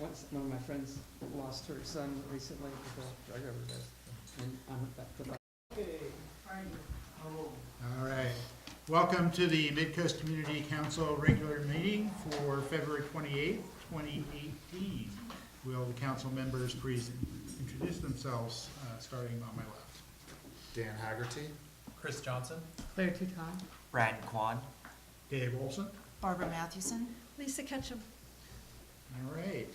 one of my friends lost her son recently to a drug overdose, and I'm back to the. Okay, All right. Welcome to the Midcoast Community Council regular meeting for February 28th, 2018. Will the council members please introduce themselves, starting on my left? Dan Haggerty. Chris Johnson. Claire Touton. Brad Kwan. Dave Olson. Barbara Mathewson. Lisa Ketchum. All right.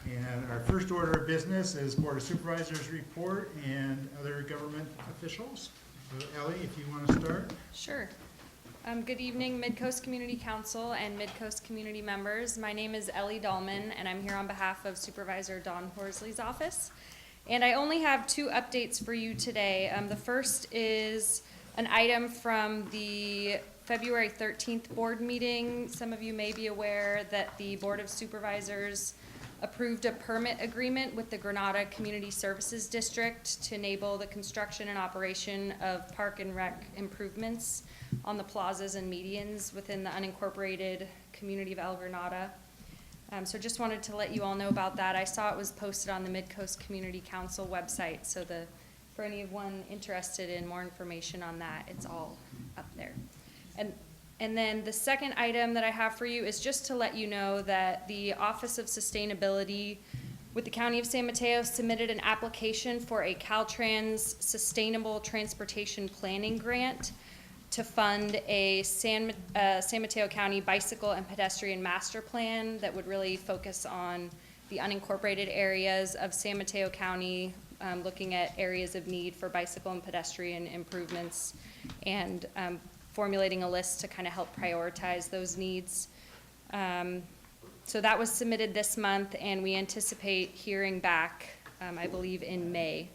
And our first order of business is Board of Supervisors report and other government officials. So Ellie, if you want to start. Sure. Good evening, Midcoast Community Council and Midcoast community members. My name is Ellie Dahlman, and I'm here on behalf of Supervisor Don Horsley's office. And I only have two updates for you today. The first is an item from the February 13th board meeting. Some of you may be aware that the Board of Supervisors approved a permit agreement with the Granada Community Services District to enable the construction and operation of park and rec improvements on the plazas and medians within the unincorporated community of El Granada. So just wanted to let you all know about that. I saw it was posted on the Midcoast Community Council website, so for anyone interested in more information on that, it's all up there. And then the second item that I have for you is just to let you know that the Office of Sustainability with the County of San Mateo submitted an application for a Caltrans Sustainable Transportation Planning Grant to fund a San Mateo County bicycle and pedestrian master plan that would really focus on the unincorporated areas of San Mateo County, looking at areas of need for bicycle and pedestrian improvements, and formulating a list to kind of help prioritize those needs. So that was submitted this month, and we anticipate hearing back, I believe, in May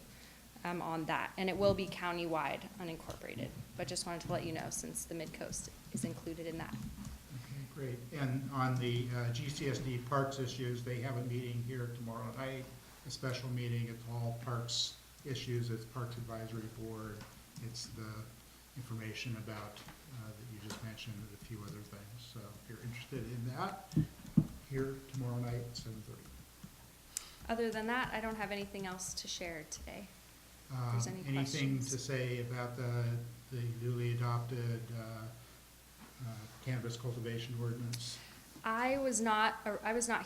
on that. And it will be countywide, unincorporated. But just wanted to let you know, since the Midcoast is included in that. Okay, great. And on the GCSD parks issues, they have a meeting here tomorrow night, a special meeting. It's all parks issues. It's Parks Advisory Board. It's the information about that you just mentioned and a few other things. So if you're interested in that, here tomorrow night at 7:30. Other than that, I don't have anything else to share today. If there's any Anything questions. to say about the newly adopted cannabis cultivation ordinance? I was not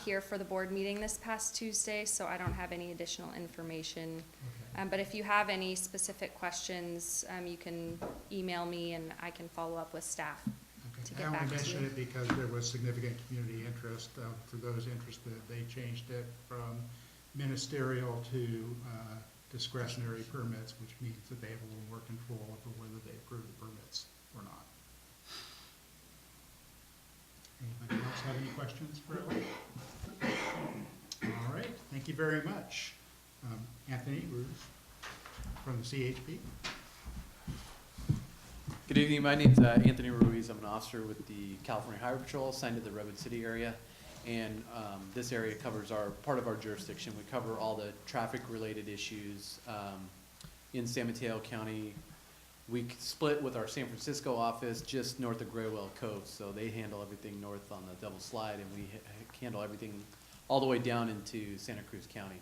here for the board meeting this past Tuesday, so I don't have any additional information. Okay. But if you have any specific questions, you can email me and I can follow up with staff to Okay. get I back only to mention you. it because there was significant community interest. For those interested, they changed it from ministerial to discretionary permits, which means that they have a little more control over whether they approve the permits or not. Anybody else have any questions for Ellie? All right, thank you very much. Anthony Ruiz from the CHP. Good evening. My name's Anthony Ruiz. I'm an officer with the California Highway Patrol assigned to the Redwood City area. And this area covers part of our jurisdiction. We cover all the traffic-related issues in San Mateo County. We split with our San Francisco office just north of Graywell Cove, so they handle everything north on the Double Slide, and we handle everything all the way down into Santa Cruz County.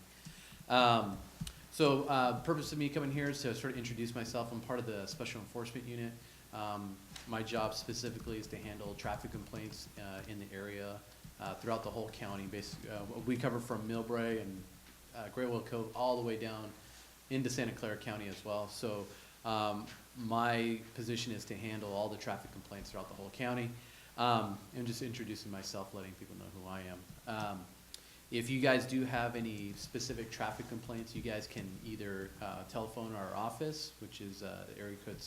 The purpose of me coming here is to sort of introduce myself. I'm part of the Special Enforcement Unit. My job specifically is to handle traffic complaints in the area throughout the whole county. Basically, we cover from Millbrae and Graywell Cove all the way down into Santa Clara County as well. So my position is to handle all the traffic complaints throughout the whole county. And just introducing myself, letting people know who I am. If you guys do have any specific traffic complaints, you guys can either telephone our office, which is area code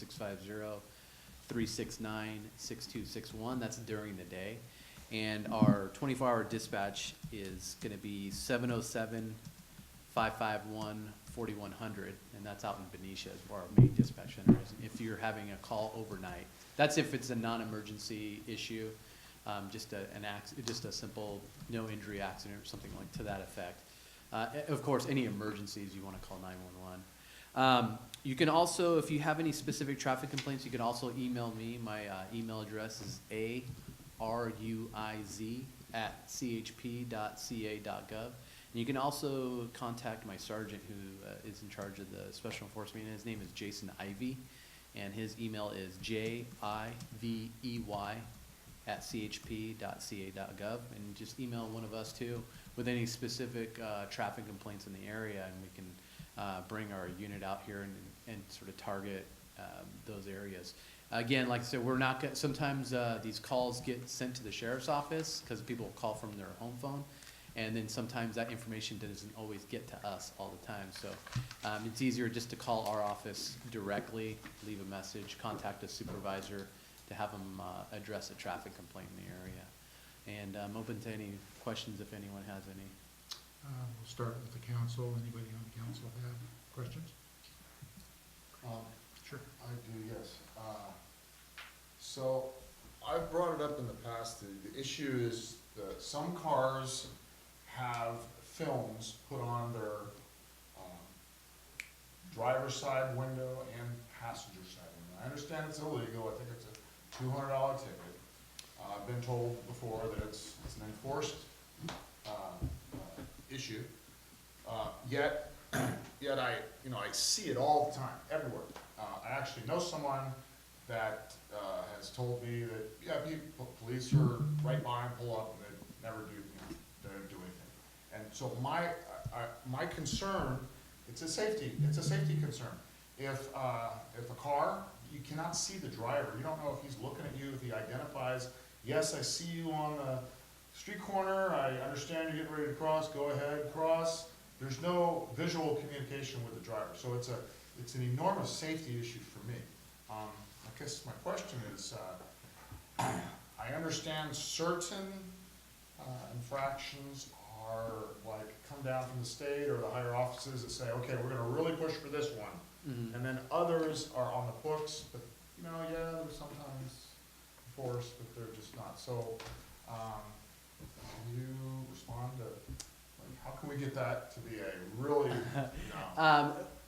650-369-6261. That's during the day. And our 24-hour dispatch is going to be 707-551-4100, and that's out in Benicia, where our main dispatch center is. If you're having a call overnight, that's if it's a non-emergency issue, just a simple no injury accident or something like to that effect. Of course, any emergencies, you want to call 911. You can also, if you have any specific traffic complaints, you can also email me. My email address is ruiz@chp.ca.gov. And you can also contact my sergeant who is in charge of the special enforcement. His name is Jason Ivey, and his email is jivey@chp.ca.gov. And just email one of us too with any specific traffic complaints in the area, and we can bring our unit out here and sort of target those areas. Again, like I said, we're not, sometimes these calls get sent to the sheriff's office because people call from their home phone. And then sometimes that information doesn't always get to us all the time. So it's easier just to call our office directly, leave a message, contact a supervisor to have them address a traffic complaint in the area. And I'm open to any questions if anyone has any. We'll start with the council. Anybody on the council have questions? Sure. I do, yes. So I've brought it up in the past. The issue is that some cars have films put on their driver's side window and passenger side window. I understand it's illegal. I think it's a $200 ticket. I've been told before that it's an enforced issue. Yet I see it all the time, everywhere. I actually know someone that has told me that, yeah, police are right by and pull up and they never do, they don't do anything. And so my concern, it's a safety concern. If a car, you cannot see the driver, you don't know if he's looking at you, if he identifies, yes, I see you on the street corner, I understand you're getting ready to cross, go ahead, cross. There's no visual communication with the driver, so it's an enormous safety issue for me. I guess my question is, I understand certain infractions are like come down from the state or the higher offices that say, okay, we're gonna really push for this one. Mm-hmm. And then others are on the books, but yeah, they're sometimes enforced, but they're just not. So, can you respond to, like, how can we get that to be a really,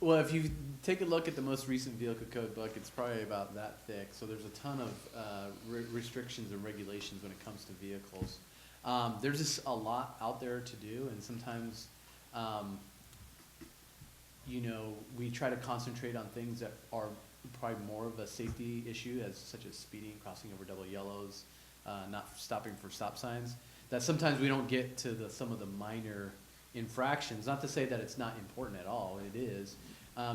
Well, if you take a look at the most recent vehicle code book, it's probably about that thick. So there's a ton of restrictions and regulations when it comes to vehicles. There's just a lot out there to do, and sometimes, we try to concentrate on things that are probably more of a safety issue, such as speeding, crossing over double yellows, not stopping for stop signs. That sometimes we don't get to some of the minor infractions. Not to say that it's not important at all, it is.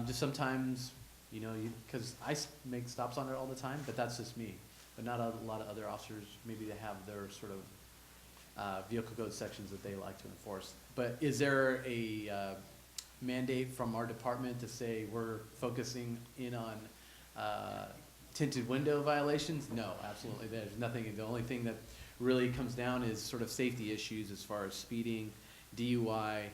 Just sometimes, because I make stops on it all the time, but that's just me. But not a lot of other officers, maybe they have their sort of vehicle code sections that they like to enforce. But is there a mandate from our department to say we're focusing in on tinted window violations? No, absolutely. There's nothing. The only thing that really comes down is sort of safety issues as far as speeding, DUI,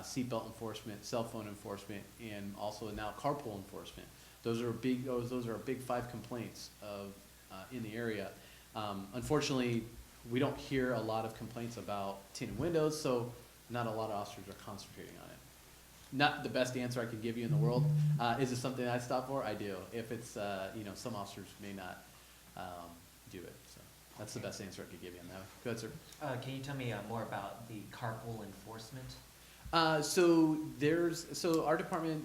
seatbelt enforcement, cell phone enforcement, and also now carpool enforcement. Those are big 5 complaints in the area. Unfortunately, we don't hear a lot of complaints about tinted windows, so not a lot of officers are concentrating on it. Not the best answer I could give you in the world. Is it something I stop for? I do. If it's, some officers may not do it. So that's the best answer I could give you on that. Go ahead, sir. Can you tell me more about the carpool enforcement? So our department,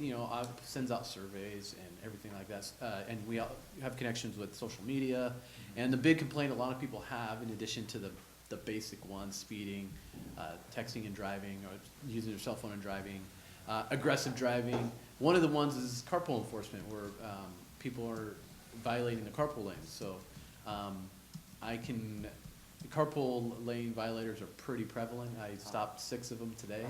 sends out surveys and everything like that, and we all have connections with social media. And the big complaint a lot of people have, in addition to the basic ones, speeding, texting and driving, or using their cell phone and driving, aggressive driving. One of the ones is carpool enforcement, where people are violating the carpool lanes. So carpool lane violators are pretty prevalent. I stopped 6 of them today.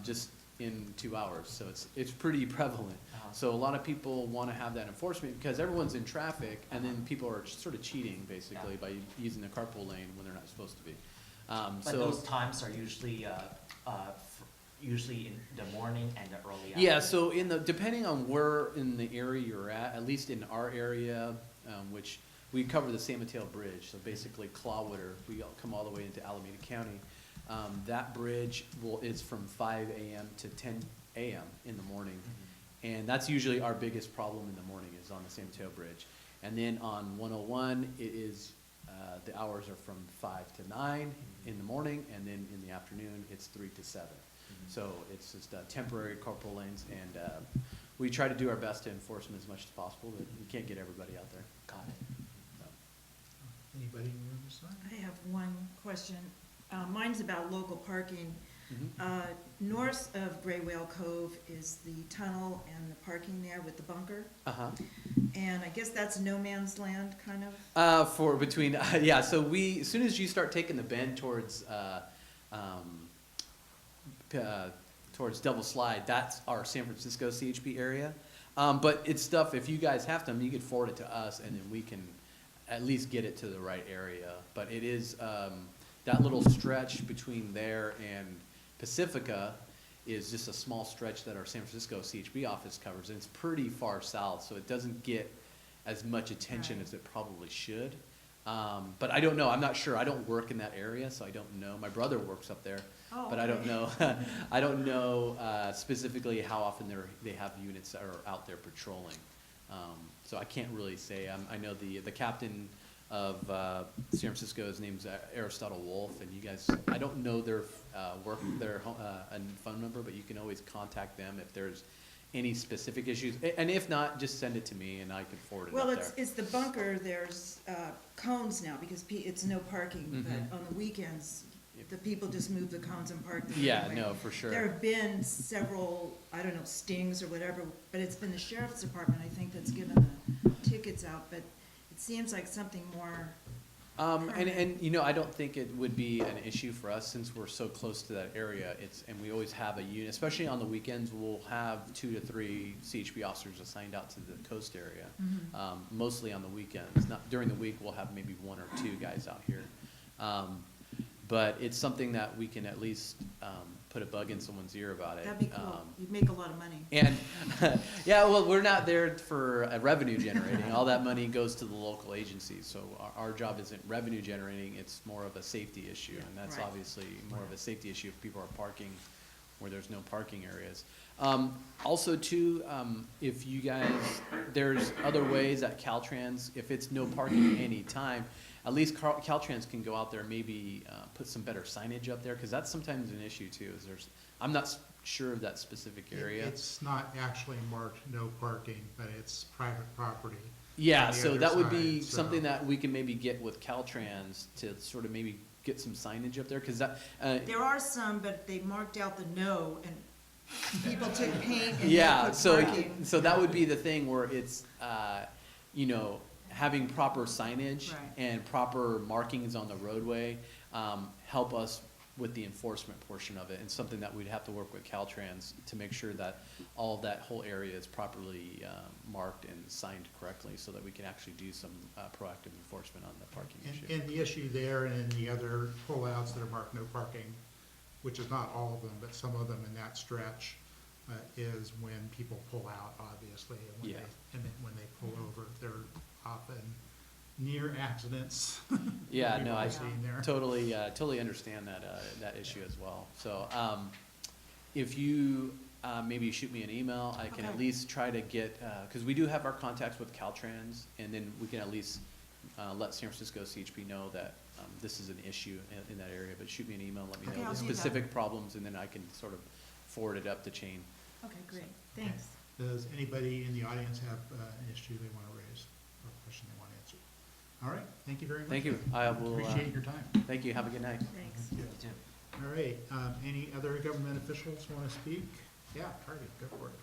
Just in 2 hours, so it's pretty prevalent. So a lot of people want to have that enforcement because everyone's in traffic, and then people are sort of cheating basically by using the carpool lane when they're not supposed to be. But so those times are usually in the morning and the early afternoon. yeah, so depending on where in the area you're at least in our area, which we cover the San Mateo Bridge, so basically Clawwater, we come all the way into Alameda County. That bridge is from 5 a.m. to 10 a.m. in the morning. And that's usually our biggest problem in the morning, is on the San Mateo Bridge. And then on 101, it is the hours are from 5 to 9 in the morning, and then in the afternoon, it's 3 to 7. So it's just temporary carpool lanes, and we try to do our best to enforce them as much as possible, but we can't get everybody out there. Got it. Anybody in the room this time? I have one question. Mine's about local parking. Mhm. North of Gray Whale Cove is the tunnel and the parking there with the bunker. Uh-huh. And I guess that's no man's land, kind of? For between, yeah, so as soon as you start taking the bend towards Devil Slide, that's our San Francisco CHP area. But it's stuff, if you guys have them, you could forward it to us, and then we can at least get it to the right area. But it is, that little stretch between there and Pacifica is just a small stretch that our San Francisco CHP office covers, and it's pretty far south, so it doesn't get as much attention as it probably should. But I don't know, I'm not sure, I don't work in that area, so I don't know. My brother works up there, Oh, but I don't okay. know, I don't know specifically how often they have units that are out there patrolling. So I can't really say. I know the captain of San Francisco, his name's Aristotle Wolf, and you guys, I don't know their phone number, but you can always contact them if there's any specific issues. And if not, just send it to me and I can forward it Well, up there. it's the bunker, there's cones now, because it's no parking, Mhm. but on the weekends, the people just move the cones and park them. Yeah, anyway. no, for sure. There have been several, I don't know, stings or whatever, but it's been the sheriff's department, I think, that's given the tickets out, but it seems like something more. And you know, I don't think it would be an issue for us since we're so close to that area. And we always have a unit, especially on the weekends, we'll have 2 to 3 CHP officers assigned out to the coast area. Mostly on the weekends. Not during the week, we'll have maybe 1 or 2 guys out here. But it's something that we can at least put a bug in someone's ear about it. That'd be cool, you'd make a lot of money. And, yeah, well, we're not there for revenue generating. All that money goes to the local agencies. So our job isn't revenue generating, it's more of a safety issue. And that's Right. obviously more of a safety issue if people are parking where there's no parking areas. Also too, if you guys, there's other ways at Caltrans, if it's no parking any time, at least Caltrans can go out there and maybe put some better signage up there, because that's sometimes an issue too, is I'm not sure of that specific area. It's not actually marked no parking, but it's private property. Yeah, on the so other that would be side, so- something that we can maybe get with Caltrans to sort of maybe get some signage up there, because that, There are some, but they marked out the no, and people took paint and yeah, they put so, parking. so that would be the thing where it's, you know, having proper signage Right. and proper markings on the roadway, help us with the enforcement portion of it, and something that we'd have to work with Caltrans to make sure that all of that whole area is properly, marked and signed correctly, so that we can actually do some, proactive enforcement on the parking issue. And the issue there and in the other pullouts that are marked no parking, which is not all of them, but some of them in that stretch, is when people pull out, obviously, and when Yeah. and then when they pull over, they're often near accidents. Yeah, We've no, all I seen there. totally understand that issue as well. So, if you, maybe shoot me an email, I can at Okay. least try to get, cause we do have our contacts with Caltrans, and then we can at least, let San Francisco CHP know that, this is an issue in that area, but shoot me an email, and let me Okay, know I'll the do that. specific problems, and then I can sort of forward it up the chain. Okay, great, thanks. Does anybody in the audience have an issue they want to raise or a question they want answered? All right, thank you very much. Thank you, I will, Appreciate your time. thank you, have a good night. Thanks. Thank you. You too. All right, any other government officials want to speak? Yeah, Harvey, go for it.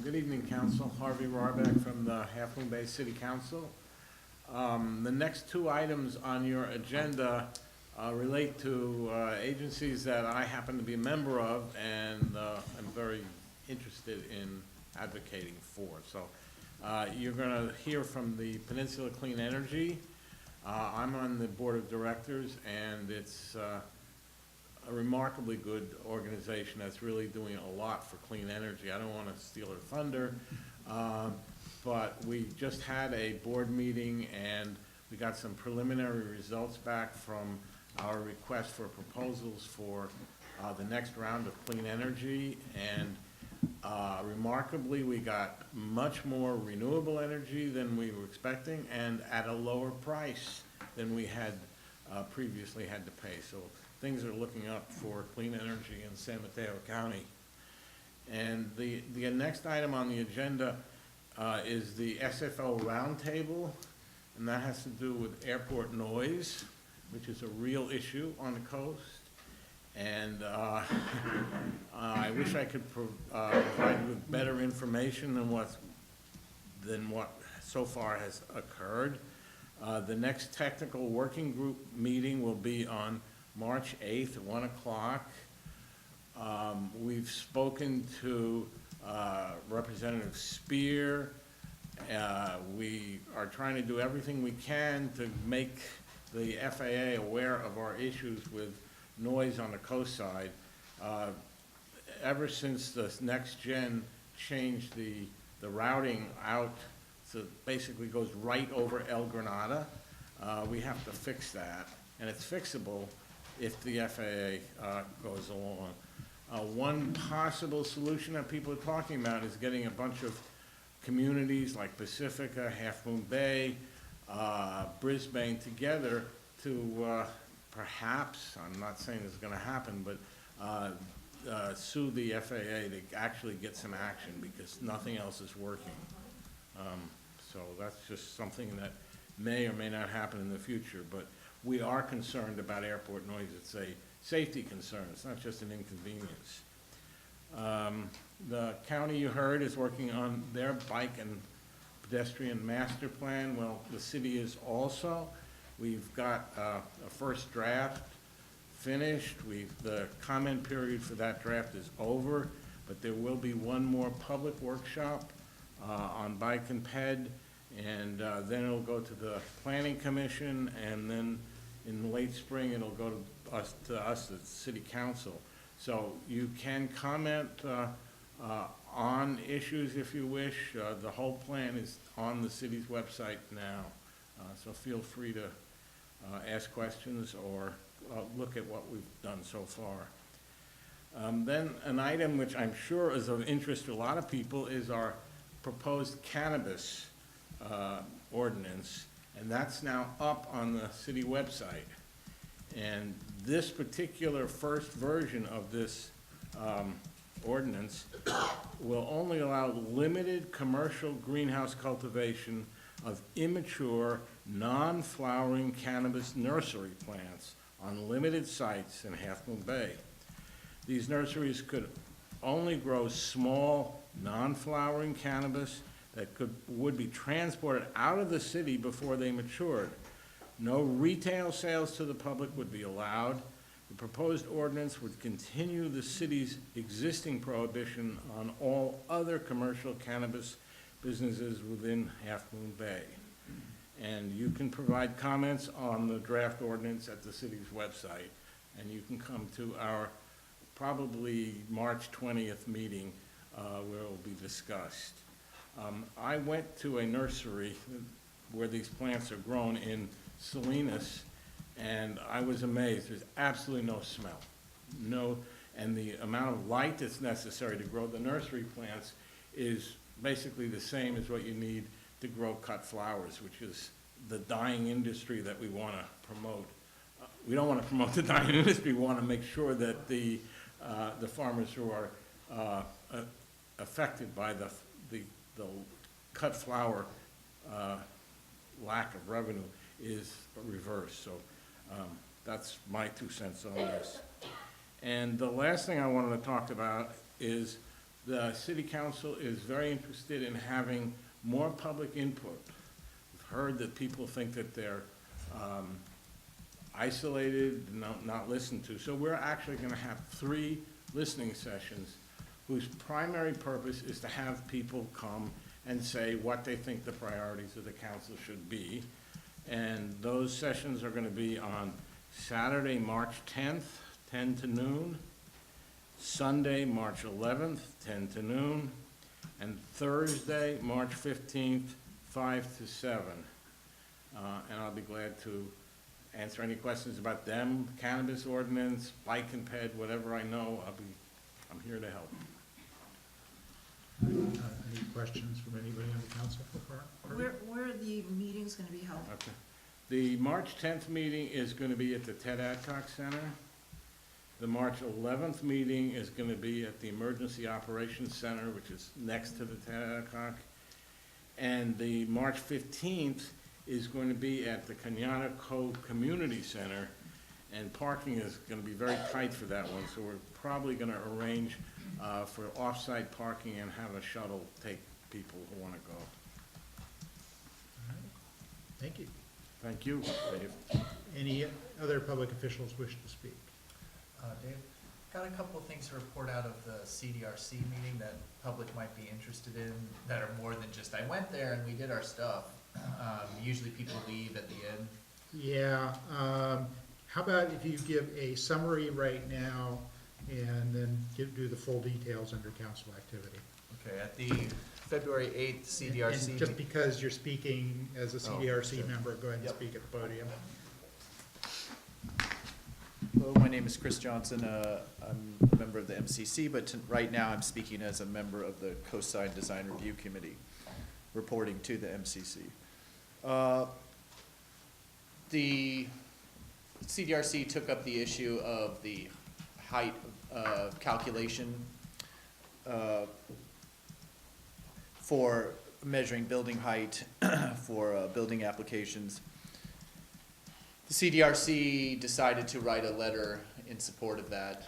Good evening, Council. Harvey Rohrbeck from the Half Moon Bay City Council. The next 2 items on your agenda relate to agencies that I happen to be a member of and I'm very interested in advocating for. So you're going to hear from the Peninsula Clean Energy. I'm on the board of directors, and it's a remarkably good organization that's really doing a lot for clean energy. I don't want to steal her thunder, but we just had a board meeting and we got some preliminary results back from our request for proposals for the next round of clean energy. And Remarkably, we got much more renewable energy than we were expecting and at a lower price than we had previously had to pay. So things are looking up for clean energy in San Mateo County. And the next item on the agenda is the SFO roundtable, and that has to do with airport noise, which is a real issue on the coast. And I wish I could provide you with better information than what so far has occurred. The next technical working group meeting will be on March 8th at 1 o'clock. We've spoken to Representative Spear. We are trying to do everything we can to make the FAA aware of our issues with noise on the coast side. Ever since the Next Gen changed the routing out, so it basically goes right over El Granada, we have to fix that, and it's fixable if the FAA goes along. One possible solution that people are talking about is getting a bunch of communities like Pacifica, Half Moon Bay, Brisbane together to perhaps, I'm not saying this is going to happen, but sue the FAA to actually get some action because nothing else is working. So that's just something that may or may not happen in the future, but we are concerned about airport noise. It's a safety concern. It's not just an inconvenience. The county, you heard, is working on their bike and pedestrian master plan. Well, the city is also. We've got a first draft finished. The comment period for that draft is over, but there will be one more public workshop on bike and ped, and then it'll go to the Planning Commission, and then in the late spring it'll go to us, the City Council. So you can comment on issues if you wish. The whole plan is on the city's website now, so feel free to ask questions or look at what we've done so far. Then an item which I'm sure is of interest to a lot of people is our proposed cannabis ordinance, and that's now up on the city website. And this particular first version of this ordinance will only allow limited commercial greenhouse cultivation of immature, non-flowering cannabis nursery plants on limited sites in Half Moon Bay. These nurseries could only grow small, non-flowering cannabis that would be transported out of the city before they matured. No retail sales to the public would be allowed. The proposed ordinance would continue the city's existing prohibition on all other commercial cannabis businesses within Half Moon Bay. And you can provide comments on the draft ordinance at the city's website, and you can come to our probably March 20th meeting where it will be discussed. I went to a nursery where these plants are grown in Salinas, and I was amazed. There's absolutely no smell. And the amount of light that's necessary to grow the nursery plants is basically the same as what you need to grow cut flowers, which is the dying industry that we want to promote. We don't want to promote the dying industry. We want to make sure that the farmers who are affected by the cut flower lack of revenue is reversed. So that's my 2 cents on this. And the last thing I wanted to talk about is the City Council is very interested in having more public input. We've heard that people think that they're isolated, not listened to. So we're actually going to have 3 listening sessions whose primary purpose is to have people come and say what they think the priorities of the council should be. And those sessions are going to be on Saturday, March 10th, 10 to noon, Sunday, March 11th, 10 to noon, and Thursday, March 15th, 5 to 7. And I'll be glad to answer any questions about them, cannabis ordinance, bike and ped, whatever I know, I'm here to help. Any questions from anybody on the council so far? Where are the meetings gonna be held? Okay. The March 10th meeting is going to be at the Ted Adcock Center. The March 11th meeting is going to be at the Emergency Operations Center, which is next to the Ted Adcock. And the March 15th is going to be at the Kenyatta Cove Community Center. And parking is going to be very tight for that one, so we're probably going to arrange for off-site parking and have a shuttle take people who want to go. Thank you. Thank you, Dave. Any other public officials wish to speak? Dave, got a couple of things to report out of the CDRC meeting that public might be interested in that are more than just, I went there and we did our stuff. Usually people leave at the end. Yeah, how about if you give a summary right now and then do the full details under council activity? Okay, at the February 8th CDRC. And just because you're speaking as a CDRC sure. member, go ahead and Yep. speak at the podium. Hello, my name is Chris Johnson. I'm a member of the MCC, but right now I'm speaking as a member of the Coastline Design Review Committee, reporting to the MCC. The CDRC took up the issue of the height calculation for measuring building height for building applications. The CDRC decided to write a letter in support of that,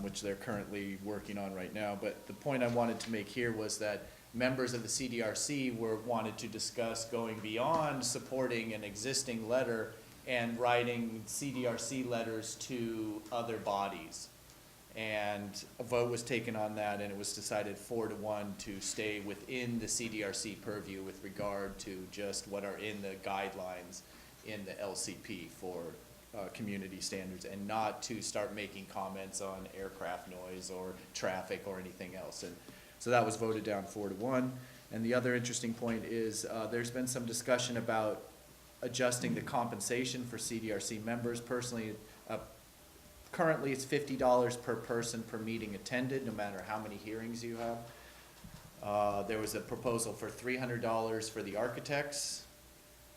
which they're currently working on right now. But the point I wanted to make here was that members of the CDRC wanted to discuss going beyond supporting an existing letter and writing CDRC letters to other bodies. And a vote was taken on that, and it was decided 4-1 to stay within the CDRC purview with regard to just what are in the guidelines in the LCP for community standards, and not to start making comments on aircraft noise or traffic or anything else. And so that was voted down 4-1. And the other interesting point is there's been some discussion about adjusting the compensation for CDRC members. Personally, currently it's $50 per person per meeting attended, no matter how many hearings you have. There was a proposal for $300 for the architects.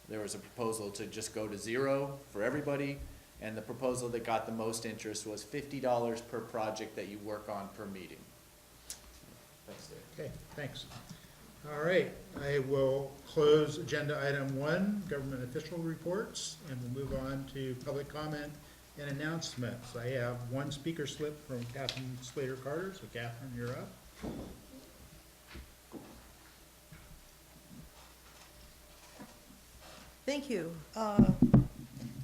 There was a proposal to just go to 0 for everybody, and the proposal that got the most interest was $50 per project that you work on per meeting. Thanks, Dave. Okay, thanks. All right, I will close agenda item 1, government official reports, and we'll move on to public comment and announcements. I have one speaker slip from Catherine Slater-Carter, so Catherine, you're up. Thank you.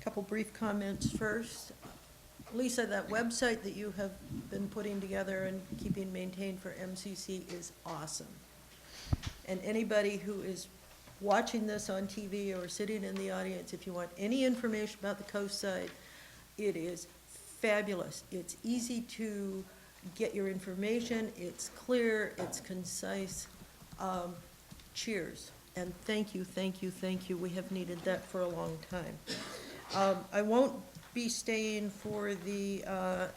Couple brief comments first. Lisa, that website that you have been putting together and keeping maintained for MCC is awesome. And anybody who is watching this on TV or sitting in the audience, if you want any information about the coast side, it is fabulous. It's easy to get your information, it's clear, it's concise. Cheers. And thank you, thank you, thank you. We have needed that for a long time. I won't be staying for the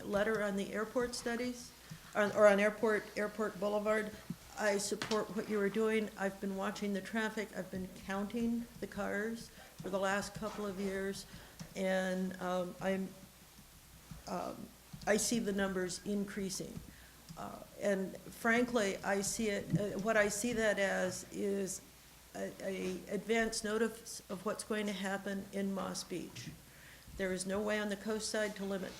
letter on the airport studies, or on Airport Boulevard. I support what you are doing. I've been watching the traffic. I've been counting the cars for the last couple of years, and I see the numbers increasing. And frankly, I see it, what I see that as is a advance notice of what's going to happen in Moss Beach. There is no way on the coast side to limit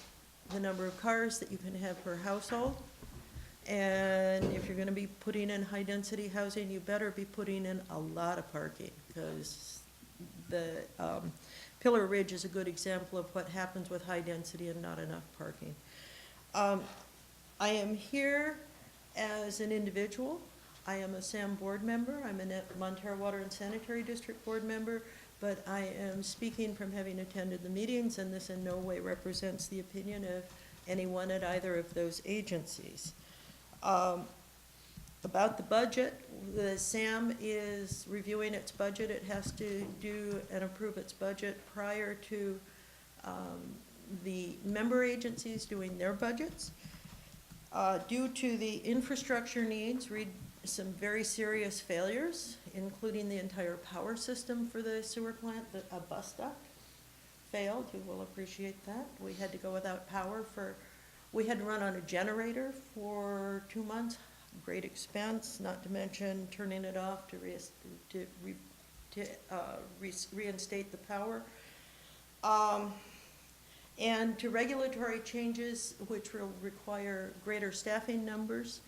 the number of cars that you can have per household. And if you're gonna be putting in high-density housing, you better be putting in a lot of parking, because the Pillar Ridge is a good example of what happens with high density and not enough parking. I am here as an individual. I am a SAM board member. I'm a Montara Water and Sanitary District board member, but I am speaking from having attended the meetings, and this in no way represents the opinion of anyone at either of those agencies. About the budget, the SAM is reviewing its budget. It has to do and approve its budget prior to the member agencies doing their budgets. Due to the infrastructure needs, some very serious failures, including the entire power system for the sewer plant, a bus duct failed, you will appreciate that. We had to go without power we had to run on a generator for 2 months, great expense, not to mention turning it off to reinstate the power. And to regulatory changes which will require greater staffing numbers.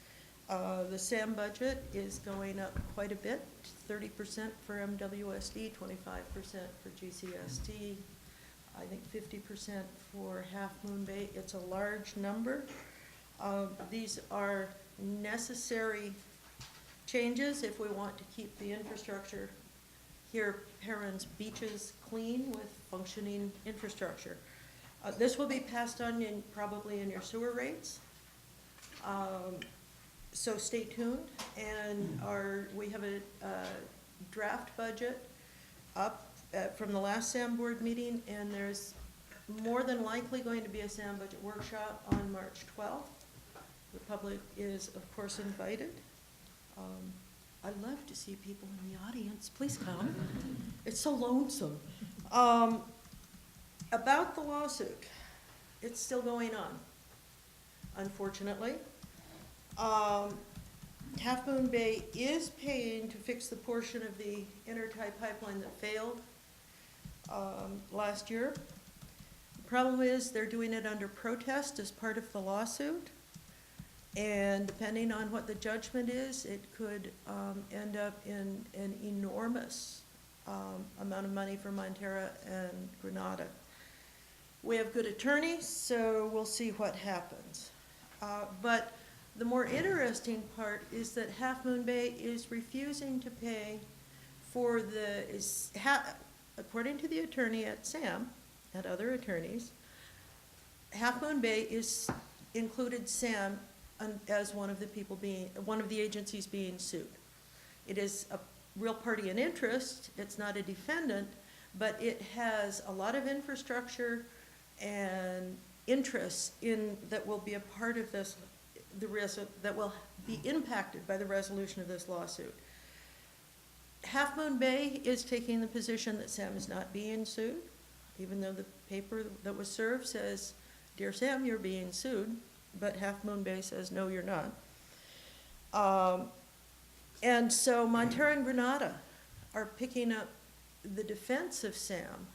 The SAM budget is going up quite a bit, 30% for MWSD, 25% for GCSD, I think 50% for Half Moon Bay. It's a large number. These are necessary changes if we want to keep the infrastructure here, Perrin's beaches clean with functioning infrastructure. This will be passed on probably in your sewer rates. So stay tuned, and we have a draft budget up from the last SAM board meeting, and there's more than likely going to be a SAM budget workshop on March 12th. The public is, of course, invited. I'd love to see people in the audience. Please come. It's so lonesome. About the lawsuit, it's still going on, unfortunately. Half Moon Bay is paying to fix the portion of the intertie pipeline that failed last year. The problem is they're doing it under protest as part of the lawsuit. And depending on what the judgment is, it could end up in an enormous amount of money for Montera and Grenada. We have good attorneys, so we'll see what happens. But the more interesting part is that Half Moon Bay is refusing to pay for according to the attorney at SAM and other attorneys, Half Moon Bay is included SAM as one of the agencies being sued. It is a real party in interest. It's not a defendant, but it has a lot of infrastructure and interests that will be a part of this, that will be impacted by the resolution of this lawsuit. Half Moon Bay is taking the position that SAM is not being sued, even though the paper that was served says, "Dear Sam, you're being sued," but Half Moon Bay says, "No, you're not." And so Montera and Grenada are picking up the defense of SAM.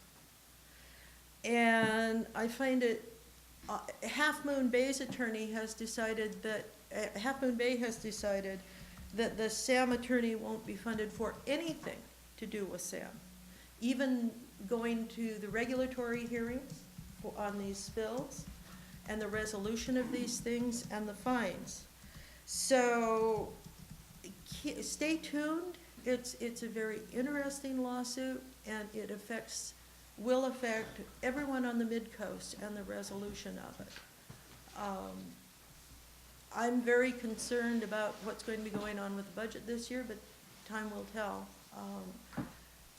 And I find it, Half Moon Bay's attorney has decided that, Half Moon Bay has decided that the SAM attorney won't be funded for anything to do with SAM, even going to the regulatory hearings on these spills and the resolution of these things and the fines. So stay tuned. It's a very interesting lawsuit, and it will affect everyone on the Midcoast and the resolution of it. I'm very concerned about what's going to be going on with the budget this year, but time will tell.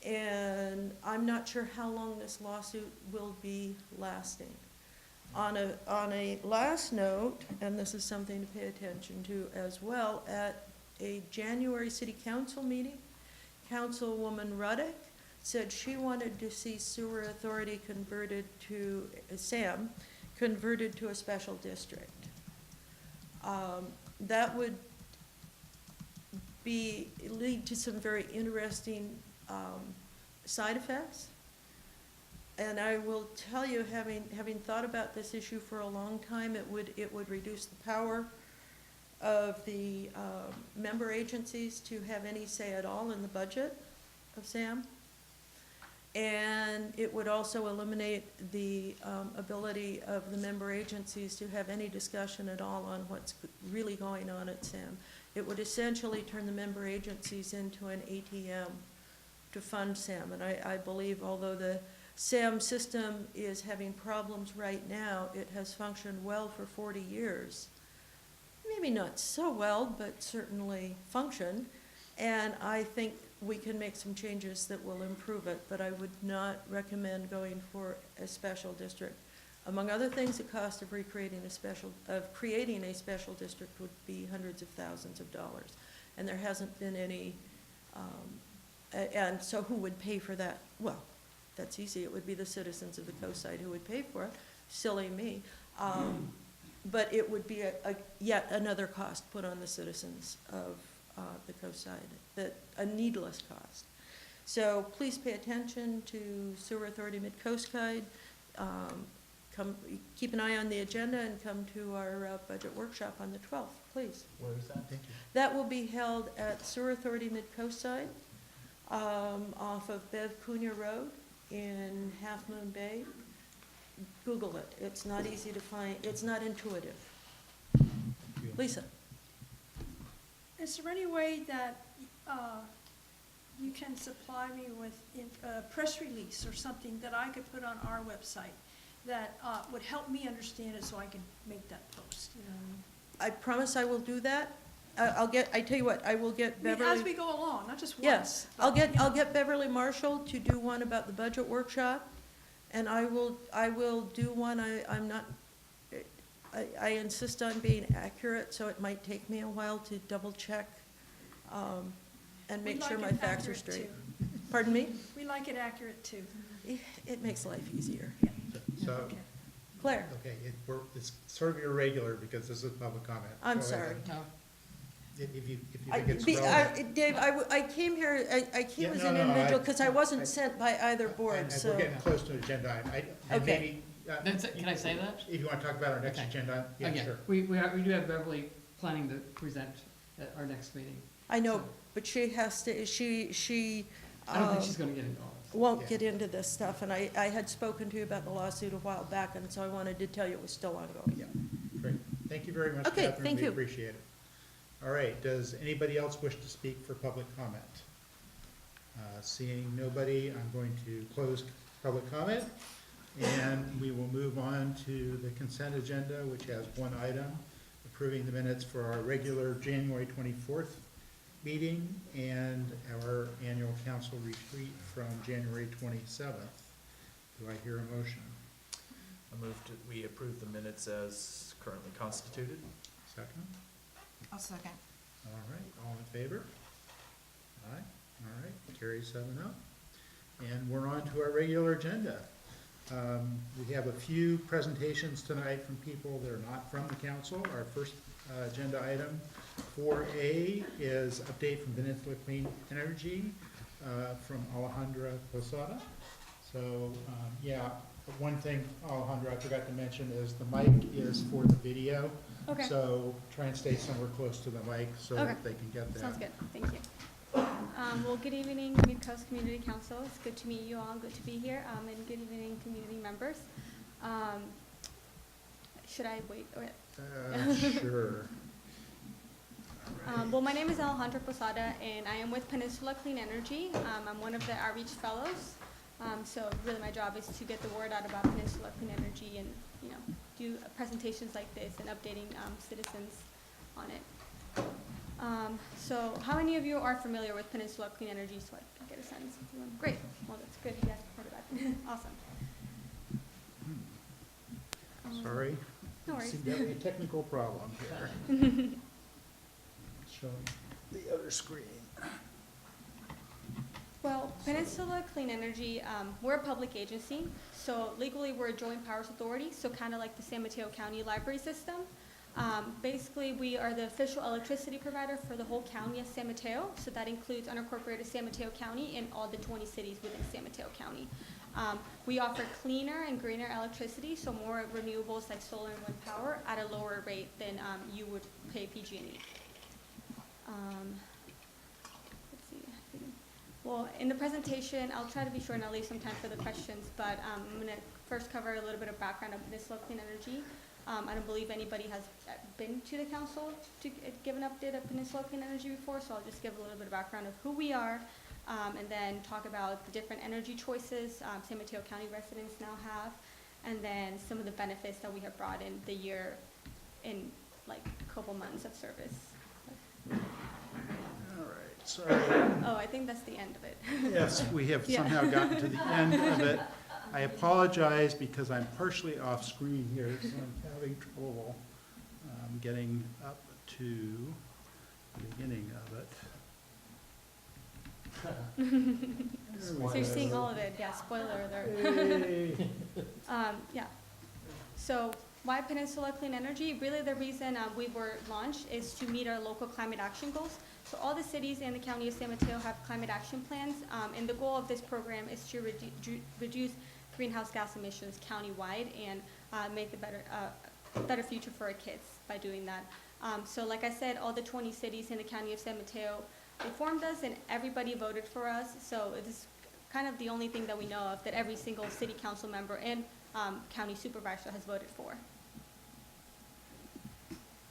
And I'm not sure how long this lawsuit will be lasting. On a last note, and this is something to pay attention to as well, at a January City Council meeting, Councilwoman Ruddick said she wanted to see Sewer Authority SAM converted to a special district. That would lead to some very interesting side effects. And I will tell you, having thought about this issue for a long time, it would reduce the power of the member agencies to have any say at all in the budget of SAM. And it would also eliminate the ability of the member agencies to have any discussion at all on what's really going on at SAM. It would essentially turn the member agencies into an ATM to fund SAM. And I believe, although the SAM system is having problems right now, it has functioned well for 40 years. Maybe not so well, but certainly functioned. And I think we can make some changes that will improve it, but I would not recommend going for a special district. Among other things, the cost of creating a special district would be hundreds of thousands of dollars. and there hasn't been any, and so who would pay for that? Well, that's easy, it would be the citizens of the coast side who would pay for it, silly me. But it would be yet another cost put on the citizens of the coast side, a needless cost. So please pay attention to Sewer Authority Midcoast Guide. Keep an eye on the agenda and come to our budget workshop on the 12th, please. Where is that? Thank you. That will be held at Sewer Authority Midcoast Side, off of Bev Cunha Road in Half Moon Bay. Google it. It's not easy to find. It's not intuitive. Lisa? Is there any way that you can supply me with a press release or something that I could put on our website that would help me understand it so I can make that post? You know what I mean? I promise I will do that. I tell you what, I will get I mean, Beverly. as we go along, not just once. Yes, but, you know. I'll get Beverly Marshall to do one about the budget workshop, and I will do one, I insist on being accurate, so it might take me a while to double check, and We make like sure my it facts are accurate, straight. too. Pardon me? We like it accurate too. It makes life easier. So, Okay. Claire? okay, it's sort of irregular because this is public comment. I'm Go ahead. sorry. No, If you I- think it's be- relevant. Dave, I came here, I came Yeah, as no, an no, individual, I- because I wasn't sent by either board, And so. we're getting close to an agenda item. And Okay. maybe, Can I say that? if you want to talk about our next Okay. agenda, yeah, again, sure. we do have Beverly planning to present at our next meeting. I know, So- but she has to, she I don't think she's gonna get into all this. won't Yeah. get into this stuff, and I had spoken to you about the lawsuit a while back, and so I wanted to tell you it was still ongoing. Yeah, great. Thank you very much, Okay, Catherine. thank We you. appreciate it. All right, does anybody else wish to speak for public comment? Seeing nobody, I'm going to close public comment, and we will move on to the consent agenda, which has one item, approving the minutes for our regular January 24th meeting and our annual council retreat from January 27th. Do I hear a motion? I move that we approve the minutes as currently constituted. Second? I'll second. All right, all in favor? Aye, all right, carries 7-0. And we're on to our regular agenda. We have a few presentations tonight from people that are not from the council. Our first agenda item, 4A, is update from Peninsula Clean Energy from Alejandra Posada. So, yeah, one thing, Alejandra, I forgot to mention is the mic is for the video. Okay. So try and stay somewhere close to the mic so Okay. that they can get that. Sounds good, thank you. Well, good evening, Midcoast Community Council. It's good to meet you all, good to be here, and good evening, community members. Should I wait? Sure. Well, my name is Alejandra Posada, and I am with Peninsula Clean Energy. I'm one of the outreach fellows. So really my job is to get the word out about Peninsula Clean Energy and, you know, do presentations like this and updating citizens on it. So how many of you are familiar with Peninsula Clean Energy, so I can get a sense? Great, well, that's good, you guys heard about it. Awesome. Sorry. No worries. Seem to have a technical problem here. Showing the other screen. Well, Peninsula Clean Energy, we're a public agency, so legally we're a joint powers authority, so kind of like the San Mateo County Library System. Basically, we are the official electricity provider for the whole county of San Mateo, so that includes unincorporated San Mateo County and all the 20 cities within San Mateo County. We offer cleaner and greener electricity, so more renewables like solar and wind power at a lower rate than you would pay PG&E. Let's see. Well, in the presentation, I'll try to be short and I'll leave some time for the questions, but I'm going to first cover a little bit of background of Peninsula Clean Energy. I don't believe anybody has been to the council to give an update of Peninsula Clean Energy before, so I'll just give a little bit of background of who we are, and then talk about the different energy choices San Mateo County residents now have, and then some of the benefits that we have brought in the year in like a couple months of service. All right, sorry. Oh, I think that's the end of it. Yes, we have Yeah. somehow gotten to the end of it. I apologize because I'm partially off screen here, so I'm having trouble getting up to beginning of it. So you're seeing all of it, yeah, spoiler alert. Hey. Yeah. So why Peninsula Clean Energy? Really the reason we were launched is to meet our local climate action goals. So all the cities in the county of San Mateo have climate action plans, and the goal of this program is to reduce greenhouse gas emissions countywide and make a better future for our kids by doing that. So like I said, all the 20 cities in the county of San Mateo, they formed us and everybody voted for us. So it is kind of the only thing that we know of that every single city council member and county supervisor has voted for.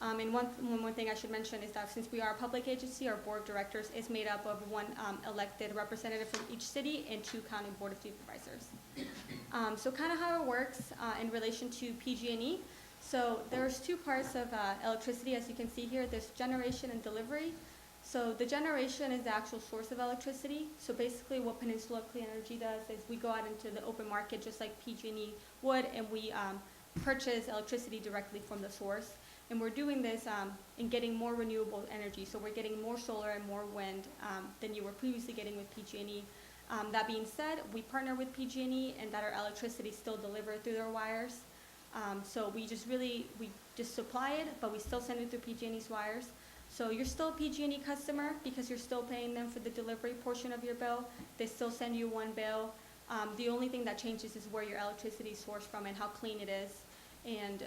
And one more thing I should mention is that since we are a public agency, our board of directors is made up of one elected representative from each city and 2 county board of supervisors. So kind of how it works in relation to PG&E. So there's 2 parts of electricity, as you can see here. There's generation and delivery. So the generation is the actual source of electricity. So basically what Peninsula Clean Energy does is we go out into the open market just like PG&E would, and we purchase electricity directly from the source. And we're doing this in getting more renewable energy. So we're getting more solar and more wind than you were previously getting with PG&E. That being said, we partner with PG&E and that our electricity is still delivered through their wires. So we just supply it, but we still send it through PG&E's wires. So you're still a PG&E customer because you're still paying them for the delivery portion of your bill. They still send you one bill. The only thing that changes is where your electricity is sourced from and how clean it is. And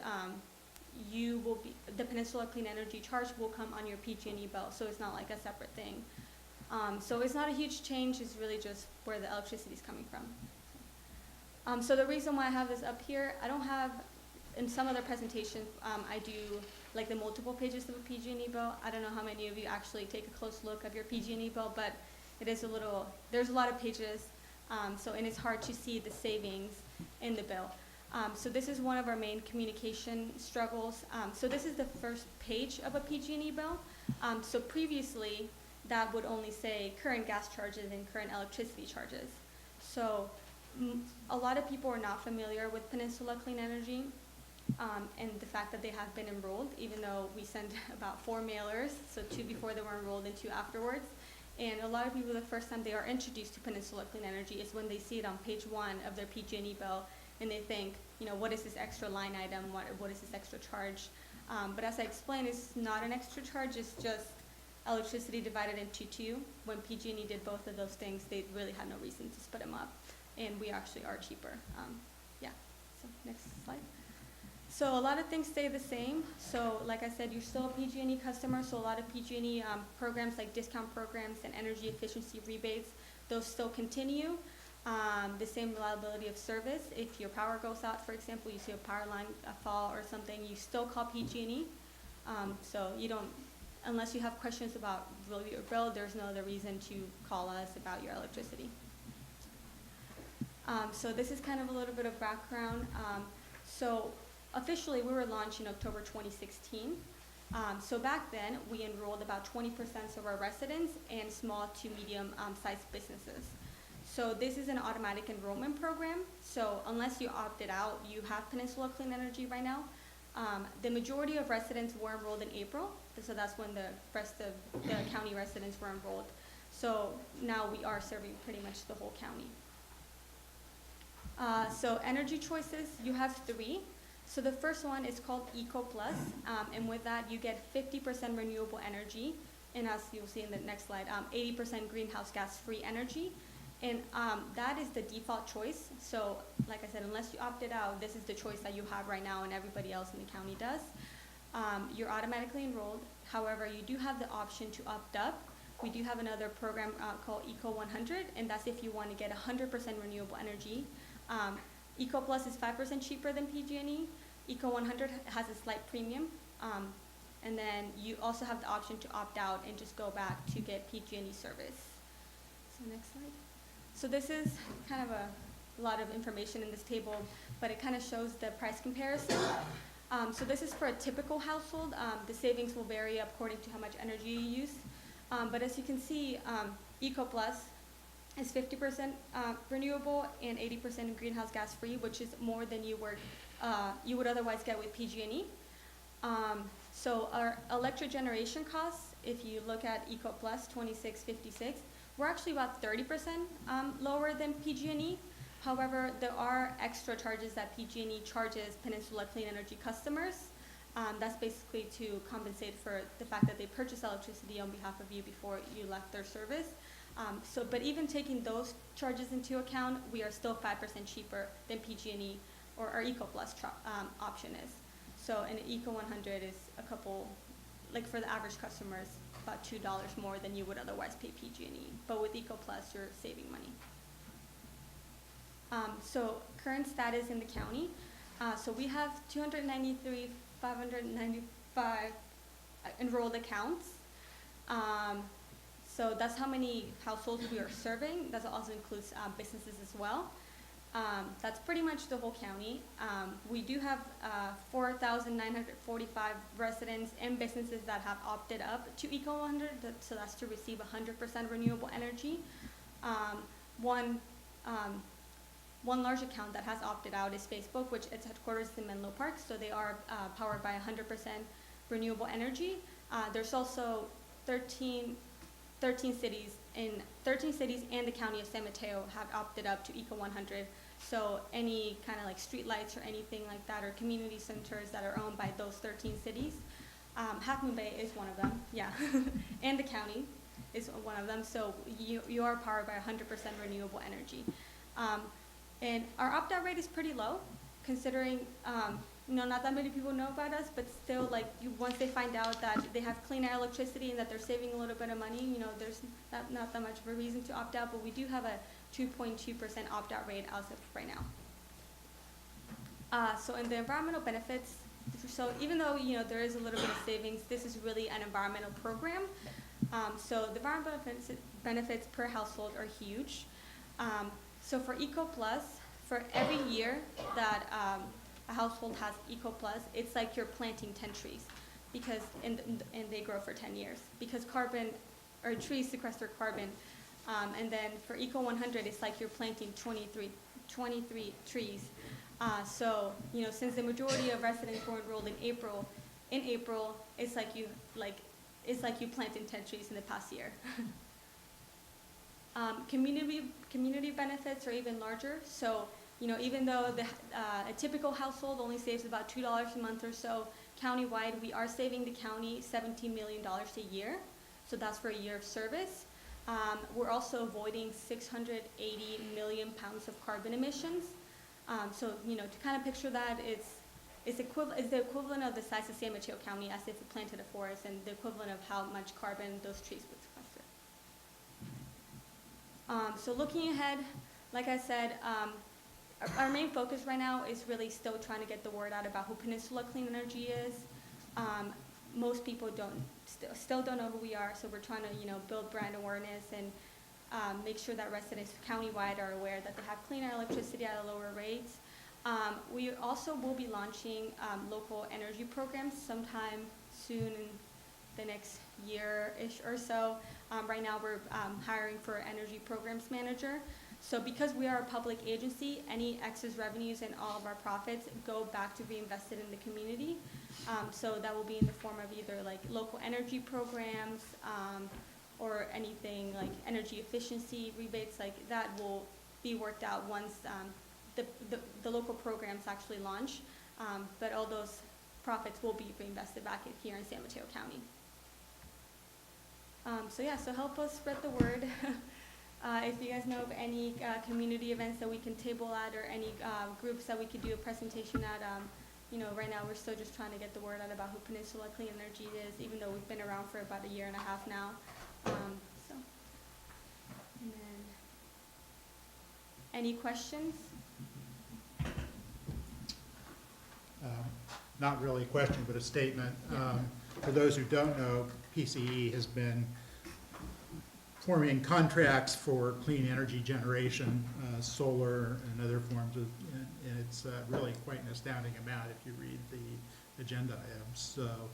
the Peninsula Clean Energy charge will come on your PG&E bill, so it's not like a separate thing. So it's not a huge change, it's really just where the electricity is coming from. So the reason why I have this up here, I don't have, in some other presentations, I do like the multiple pages of a PG&E bill. I don't know how many of you actually take a close look of your PG&E bill, but it is there's a lot of pages, and it's hard to see the savings in the bill. So this is one of our main communication struggles. So this is the first page of a PG&E bill. So previously, that would only say current gas charges and current electricity charges. So a lot of people are not familiar with Peninsula Clean Energy and the fact that they have been enrolled, even though we send about 4 mailers, so 2 before they were enrolled and 2 afterwards. And a lot of people, the first time they are introduced to Peninsula Clean Energy is when they see it on page 1 of their PG&E bill, and they think, what is this extra line item? What is this extra charge? But as I explained, it's not an extra charge. It's just electricity divided into 2. When PG&E did both of those things, they really had no reason to split them up, and we actually are cheaper. Yeah. So next slide. So a lot of things stay the same. So like I said, you're still a PG&E customer. So a lot of PG&E programs like discount programs and energy efficiency rebates, those still continue. The same reliability of service. If your power goes out, for example, you see a power line fall or something, you still call PG&E. So you don't, unless you have questions about your bill, there's no other reason to call us about your electricity. So this is kind of a little bit of background. So officially we were launched in October 2016. So back then we enrolled about 20% of our residents and small to medium sized businesses. So this is an automatic enrollment program. So unless you opted out, you have Peninsula Clean Energy right now. The majority of residents were enrolled in April. So that's when the rest of the county residents were enrolled. So now we are serving pretty much the whole county. So energy choices, you have 3. So the first one is called Eco Plus, and with that you get 50% renewable energy, and as you'll see in the next slide, 80% greenhouse gas free energy. And that is the default choice. So like I said, unless you opted out, this is the choice that you have right now and everybody else in the county does. You're automatically enrolled. However, you do have the option to opt up. We do have another program called Eco 100, and that's if you want to get 100% renewable energy. Eco Plus is 5% cheaper than PG&E. Eco 100 has a slight premium. And then you also have the option to opt out and just go back to get PG&E service. So next slide. So this is kind of a lot of information in this table, but it kind of shows the price comparison. So this is for a typical household. The savings will vary according to how much energy you use. But as you can see, Eco Plus is 50% renewable and 80% greenhouse gas free, which is more than you would otherwise get with PG&E. So our electric generation costs if you look at Eco Plus 2656, we're actually about 30% lower than PG&E. However, there are extra charges that PG&E charges Peninsula Clean Energy customers. That's basically to compensate for the fact that they purchase electricity on behalf of you before you left their service. But even taking those charges into account, we are still 5% cheaper than PG&E or our Eco Plus option is. So an Eco 100 is a couple, like for the average customer, is about $2 more than you would otherwise pay PG&E. But with Eco Plus, you're saving money. So current status in the county. So we have 293,595 enrolled accounts. So that's how many households we are serving. That also includes businesses as well. That's pretty much the whole county. We do have 4,945 residents and businesses that have opted up to Eco 100, so that's to receive 100% renewable energy. One large account that has opted out is Facebook, which its headquarters is in Menlo Park, so they are powered by 100% renewable energy. There's also 13 cities and the county of San Mateo have opted up to Eco 100. So any kind of like street lights or anything like that, or community centers that are owned by those 13 cities. Half Moon Bay is one of them, yeah, and the county is one of them. So you are powered by 100% renewable energy. And our opt-out rate is pretty low, considering not that many people know about us, but still, like, once they find out that they have clean air electricity and that they're saving a little bit of money, there's not that much of a reason to opt out, but we do have a 2.2% opt-out rate as of right now. So in the environmental benefits, so even though, there is a little bit of savings, this is really an environmental program. So the environmental benefits per household are huge. So for Eco Plus, for every year that a household has Eco Plus, it's like you're planting 10 trees, because and they grow for 10 years, because trees sequester carbon. And then for Eco 100, it's like you're planting 23 trees. So since the majority of residents were enrolled in April, it's like you planted 10 trees in the past year. Community benefits are even larger. So, even though a typical household only saves about $2 a month or so, countywide, we are saving the county $17 million a year. So that's for a year of service. We're also avoiding 680 million pounds of carbon emissions. So, to kind of picture that, it's the equivalent of the size of San Mateo County as if we planted a forest, and the equivalent of how much carbon those trees would sequester. So looking ahead, like I said, our main focus right now is really still trying to get the word out about who Peninsula Clean Energy is. Most people still don't know who we are, so we're trying to build brand awareness and make sure that residents countywide are aware that they have clean air electricity at a lower rate. We also will be launching local energy programs sometime soon in the next year-ish or so. Right now we're hiring for an energy programs manager. So because we are a public agency, any excess revenues and all of our profits go back to be invested in the community. So that will be in the form of either like local energy programs or anything like energy efficiency rebates, like that will be worked out once the local programs actually launch. But all those profits will be reinvested back here in San Mateo County. So help us spread the word. If you guys know of any community events that we can table at, or any groups that we could do a presentation at, right now we're still just trying to get the word out about who Peninsula Clean Energy is, even though we've been around for about 1.5 years now. And then, any questions? Not really a question, but a statement. For those who don't know, PCE has been forming contracts for clean energy generation, solar and other forms of, and it's really quite an astounding amount if you read the agenda items. So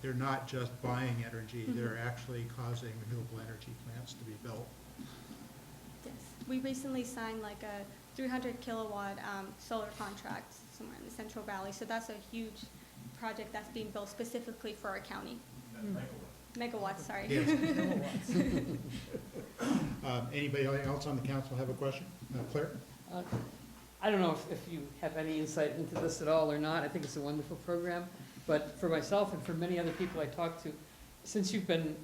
they're not just buying energy, they're actually causing renewable energy plants to be built. Yes, we recently signed like a 300 kilowatt solar contract somewhere in the Central Valley. So that's a huge project that's being built specifically for our county. Megawatts, sorry. Yes. Anybody else on the council have a question? Claire? I don't know if you have any insight into this at all or not. I think it's a wonderful program. But for myself and for many other people I talk to, since you've been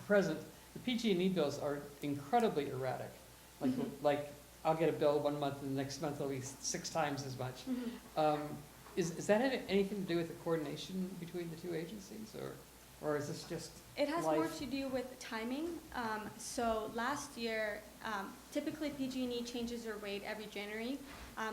present, the PG&E bills are incredibly erratic. Like I'll get a bill one month and the next month it'll be 6 times as much. Is that anything to do with the coordination between the two agencies, or is this just It has more life? to do with timing. So last year, typically PG&E changes their rate every January.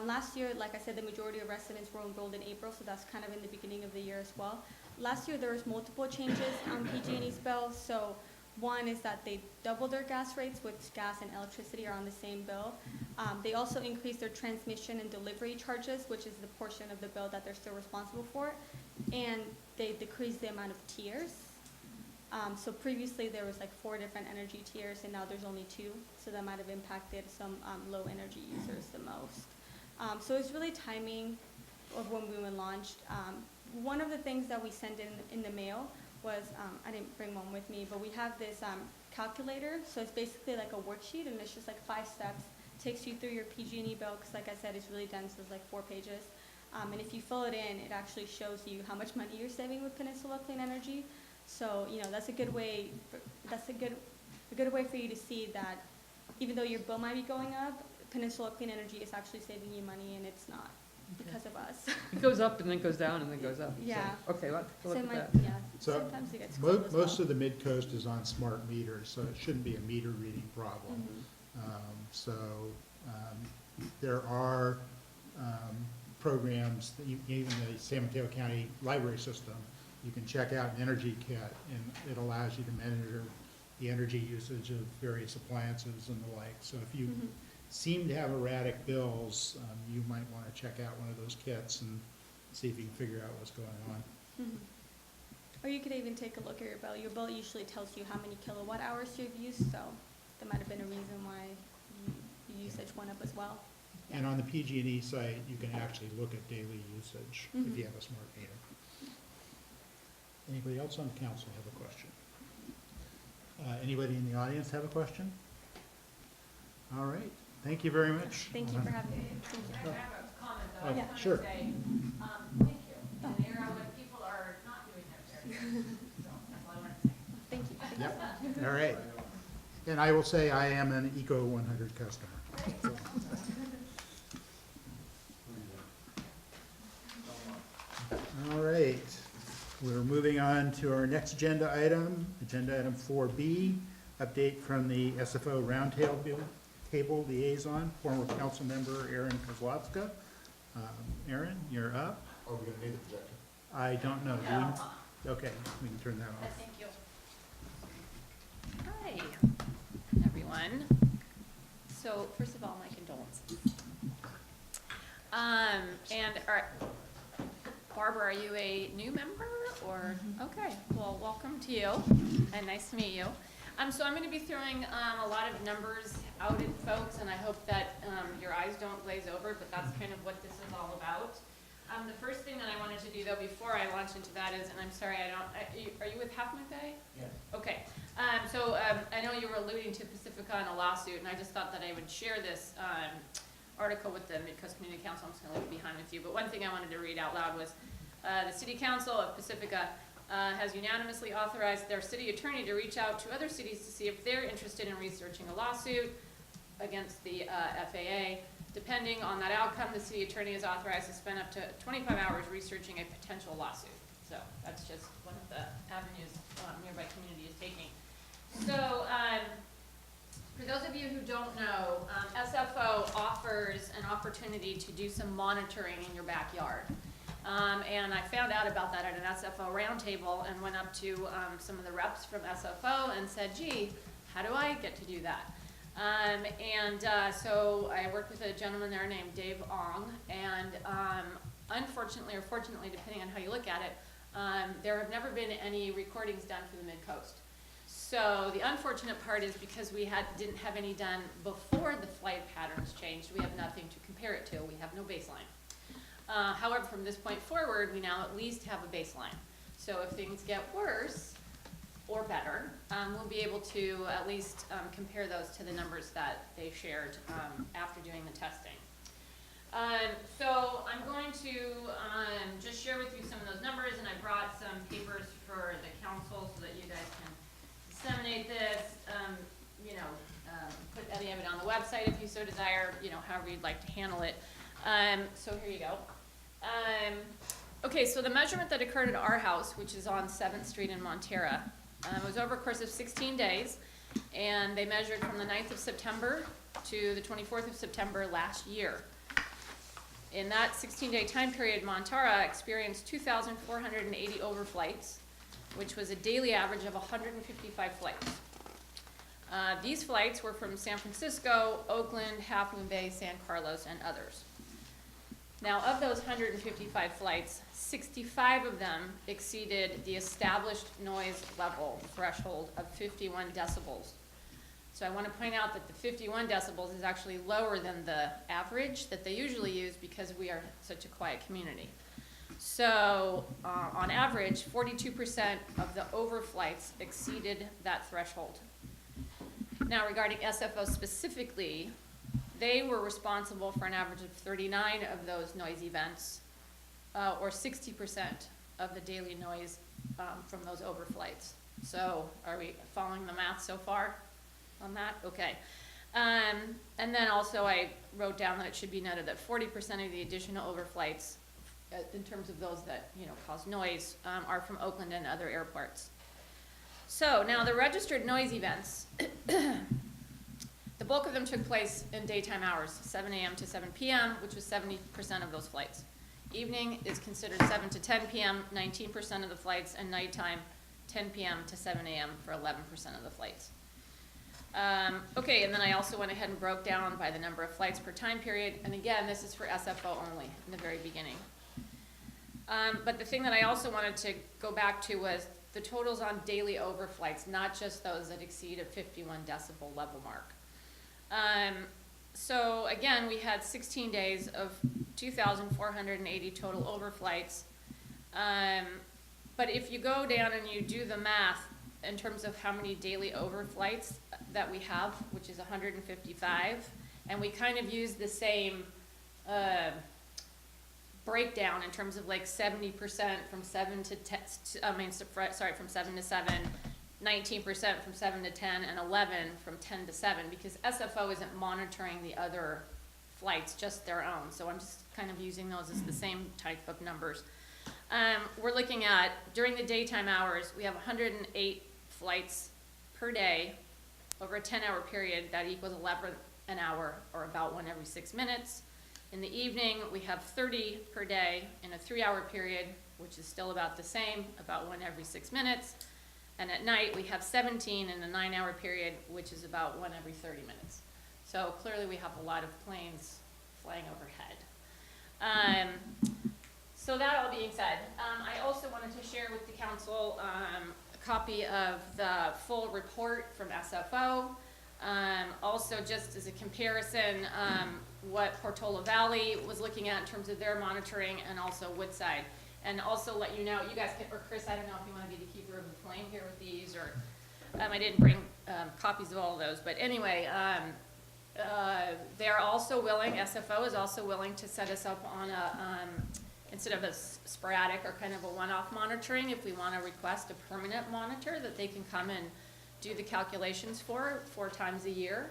Last year, like I said, the majority of residents were enrolled in April, so that's kind of in the beginning of the year as well. Last year, there was multiple changes on PG&E's bill. So one is that they doubled their gas rates, which gas and electricity are on the same bill. They also increased their transmission and delivery charges, which is the portion of the bill that they're still responsible for. And they decreased the amount of tiers. So previously there was like 4 different energy tiers and now there's only 2. So that might have impacted some low energy users the most. So it's really timing of when we were launched. One of the things that we sent in the mail was, I didn't bring one with me, but we have this calculator. So it's basically like a worksheet and it's just like 5 steps. Takes you through your PG&E bill because like I said, it's really dense. There's like 4 pages. And if you fill it in, it actually shows you how much money you're saving with Peninsula Clean Energy. So, you know, that's a good way, a good way for you to see that even though your bill might be going up, Peninsula Clean Energy is actually saving you money and it's not because of us. It goes up and then goes down and then goes up. Yeah. So, okay, well, So look it at might, that. yeah, So sometimes it gets cold as Most well. of the Midcoast is on smart meters, so it shouldn't be a meter reading problem. There are programs, that even the San Mateo County Library System, you can check out an energy kit, and it allows you to monitor the energy usage of various appliances and the like. So if you seem to have erratic bills, you might want to check out one of those kits and see if you can figure out what's going on. Or you could even take a look at your bill. Your bill usually tells you how many kilowatt hours you've used, so there might have been a reason why your usage went up as well. And on the PG&E site, you can actually look at daily usage if you have a smart meter. Anybody else on council have a question? Anybody in the audience have a question? All right, thank you very much. Thank you for having me. Thank you. I have a comment though. Oh, I just wanted sure. to say, thank you. In an era when people are not doing their fair share. So that's all I wanted to say. Thank you. Yep, all right. And I will say I am an Eco 100 customer. All right, we're moving on to our next agenda item 4B, update from the SFO Roundtable Liaison, former council member Aaron Kozlowska. Aaron, you're up. Oh, we're gonna need the projector. I don't know. Okay, we can turn that off. Thank you. Hi, everyone. So first of all, my condolences. And all right, Barbara, are you a new member or? Okay, well, welcome to you and nice to meet you. So I'm going to be throwing a lot of numbers out at folks, and I hope that your eyes don't glaze over, but that's kind of what this is all about. The first thing that I wanted to do, though, before I launch into that is, and I'm sorry, are you with Half Moon Bay? Yes. Okay. I know you were alluding to Pacifica and a lawsuit, and I just thought that I would share this article with the Midcoast Community Council. I'm just going to leave it behind with you. But one thing I wanted to read out loud was the City Council of Pacifica has unanimously authorized their city attorney to reach out to other cities to see if they're interested in researching a lawsuit against the FAA. Depending on that outcome, the city attorney is authorized to spend up to 25 hours researching a potential lawsuit. So that's just one of the avenues nearby community is taking. So for those of you who don't know, SFO offers an opportunity to do some monitoring in your backyard. And I found out about that at an SFO roundtable and went up to some of the reps from SFO and said, gee, how do I get to do that? So I worked with a gentleman there named Dave Ong, and unfortunately, or fortunately, depending on how you look at it, there have never been any recordings done for the Midcoast. So the unfortunate part is because we didn't have any done before the flight patterns changed, we have nothing to compare it to. We have no baseline. However, from this point forward, we now at least have a baseline. So if things get worse, or better, we'll be able to at least compare those to the numbers that they shared after doing the testing. So I'm going to just share with you some of those numbers, and I brought some papers for the council so that you guys can disseminate this, put any of it on the website if you so desire, however you'd like to handle it. So here you go. Okay, so the measurement that occurred at our house, which is on 7th Street in Montera, was over a course of 16 days, and they measured from the 9th of September to the 24th of September last year. In that 16-day time period, Montara experienced 2,480 overflights, which was a daily average of 155 flights. These flights were from San Francisco, Oakland, Half Moon Bay, San Carlos, and others. Now, of those 155 flights, 65 of them exceeded the established noise level threshold of 51 decibels. So I want to point out that the 51 decibels is actually lower than the average that they usually use because we are such a quiet community. So on average, 42% of the overflights exceeded that threshold. Now regarding SFO specifically, they were responsible for an average of 39 of those noise events, or 60% of the daily noise from those overflights. So are we following the math so far on that? Okay. And then also I wrote down that it should be noted that 40% of the additional overflights, in terms of those that cause noise, are from Oakland and other airports. So now the registered noise events, the bulk of them took place in daytime hours, 7 a.m. to 7 p.m., which was 70% of those flights. Evening is considered 7 to 10 p.m., 19% of the flights, and nighttime, 10 p.m. to 7 a.m. for 11% of the flights. Okay, and then I also went ahead and broke down by the number of flights per time period, and again, this is for SFO only in the very beginning. But the thing that I also wanted to go back to was the totals on daily overflights, not just those that exceed a 51 decibel level mark. So again, we had 16 days of 2,480 total overflights. But if you go down and you do the math in terms of how many daily overflights that we have, which is 155, and we kind of use the same breakdown in terms of like 70% from 7 to 10, from 7 to 7, 19% from 7 to 10, and 11 from 10 to 7, because SFO isn't monitoring the other flights, just their own. So I'm just kind of using those as the same type of numbers. We're looking at, during the daytime hours, we have 108 flights per day over a 10-hour period. That equals 11 an hour, or about 1 every 6 minutes. In the evening, we have 30 per day in a 3-hour period, which is still about the same, about 1 every 6 minutes. And at night, we have 17 in a 9-hour period, which is about 1 every 30 minutes. So clearly we have a lot of planes flying overhead. So that all being said, I also wanted to share with the council a copy of the full report from SFO. Also, just as a comparison, what Portola Valley was looking at in terms of their monitoring, and also Woodside. And also let you know, you guys can, or Chris, I don't know if you want to be the keeper of the flame here with these, or I didn't bring copies of all of those. But anyway, they're also willing, SFO is also willing to set us up on a, instead of a sporadic or kind of a one-off monitoring, if we want to request a permanent monitor that they can come and do the calculations for 4 times a year.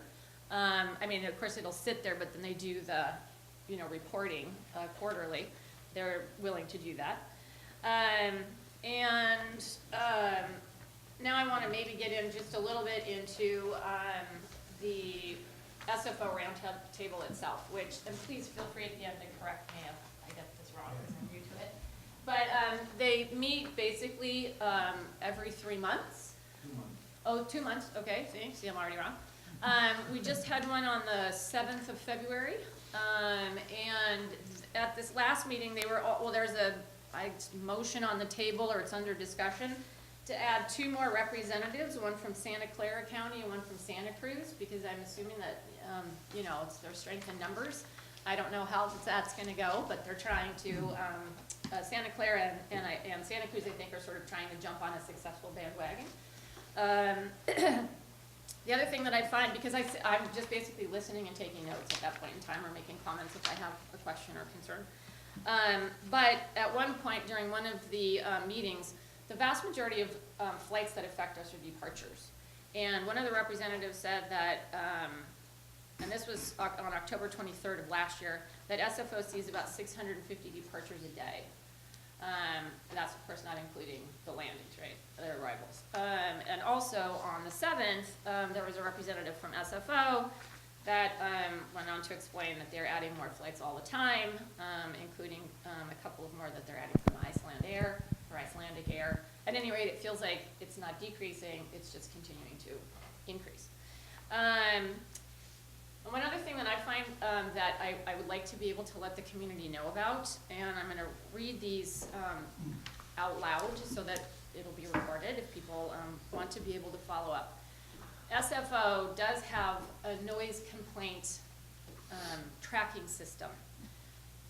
I mean, of course, it'll sit there, but then they do the, reporting quarterly. They're willing to do that. Now I want to maybe get in just a little bit into the SFO roundtable itself, which, and please feel free at the end to correct me if I get this wrong because I'm new to it. But they meet basically every 3 months. 2 months. Oh, 2 months, okay, see, I'm already wrong. We just had one on the 7th of February, and at this last meeting, they were all, well, there's a motion on the table, or it's under discussion, to add 2 more representatives, one from Santa Clara County and one from Santa Cruz, because I'm assuming that, it's their strength in numbers. I don't know how that's going to go, but they're trying to, Santa Clara and Santa Cruz, I think, are sort of trying to jump on a successful bandwagon. The other thing that I find, because I'm just basically listening and taking notes at that point in time, or making comments if I have a question or concern. But at one point during one of the meetings, the vast majority of flights that affect us are departures. And one of the representatives said that, and this was on October 23rd of last year, that SFO sees about 650 departures a day. That's of course not including the landings, right, their arrivals. And also on the 7th, there was a representative from SFO that went on to explain that they're adding more flights all the time, including a couple of more that they're adding from Iceland Air or Icelandic Air. At any rate, it feels like it's not decreasing, it's just continuing to increase. One other thing that I find that I would like to be able to let the community know about, and I'm going to read these out loud so that it'll be recorded if people want to be able to follow up. SFO does have a noise complaint tracking system.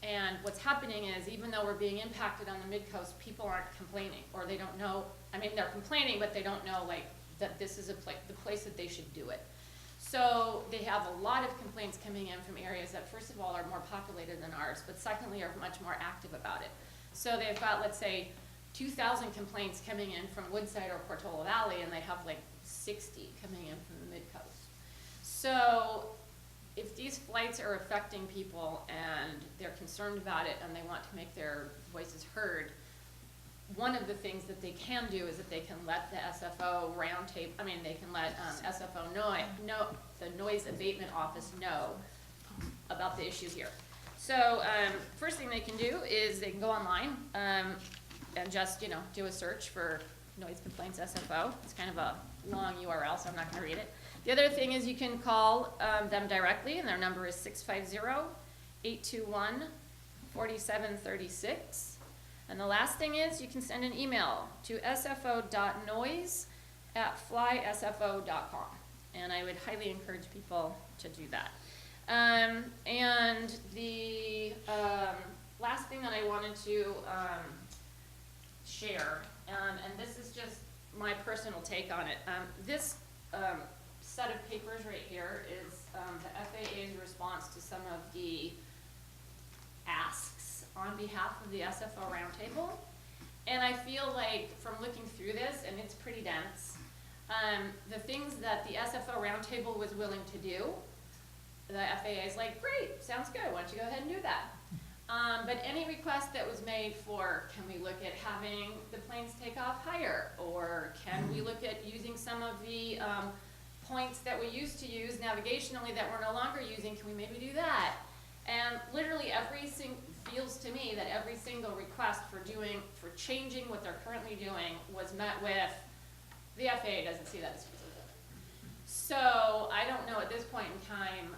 And what's happening is, even though we're being impacted on the Midcoast, people aren't complaining, or they don't know, I mean, they're complaining, but they don't know like that this is the place that they should do it. So they have a lot of complaints coming in from areas that, first of all, are more populated than ours, but secondly, are much more active about it. So they've got, let's say, 2,000 complaints coming in from Woodside or Portola Valley, and they have like 60 coming in from the Midcoast. So if these flights are affecting people and they're concerned about it and they want to make their voices heard, one of the things that they can do is that they can let the SFO roundtable, I mean, they can let SFO know, the Noise Abatement Office know about the issue here. So first thing they can do is they can go online and just, do a search for noise complaints SFO. It's kind of a long URL, so I'm not going to read it. The other thing is you can call them directly, and their number is 650-821-4736. And the last thing is you can send an email to sfo.noise@flysfo.com. And I would highly encourage people to do that. And the last thing that I wanted to share, and this is just my personal take on it. This set of papers right here is the FAA's response to some of the asks on behalf of the SFO roundtable. And I feel like from looking through this, and it's pretty dense, the things that the SFO roundtable was willing to do, the FAA is like, great, sounds good, why don't you go ahead and do that? But any request that was made for, can we look at having the planes take off higher? Or can we look at using some of the points that we used to use navigationally that we're no longer using, can we maybe do that? And literally feels to me that every single request for changing what they're currently doing was met with, the FAA doesn't see that as feasible. So I don't know at this point in time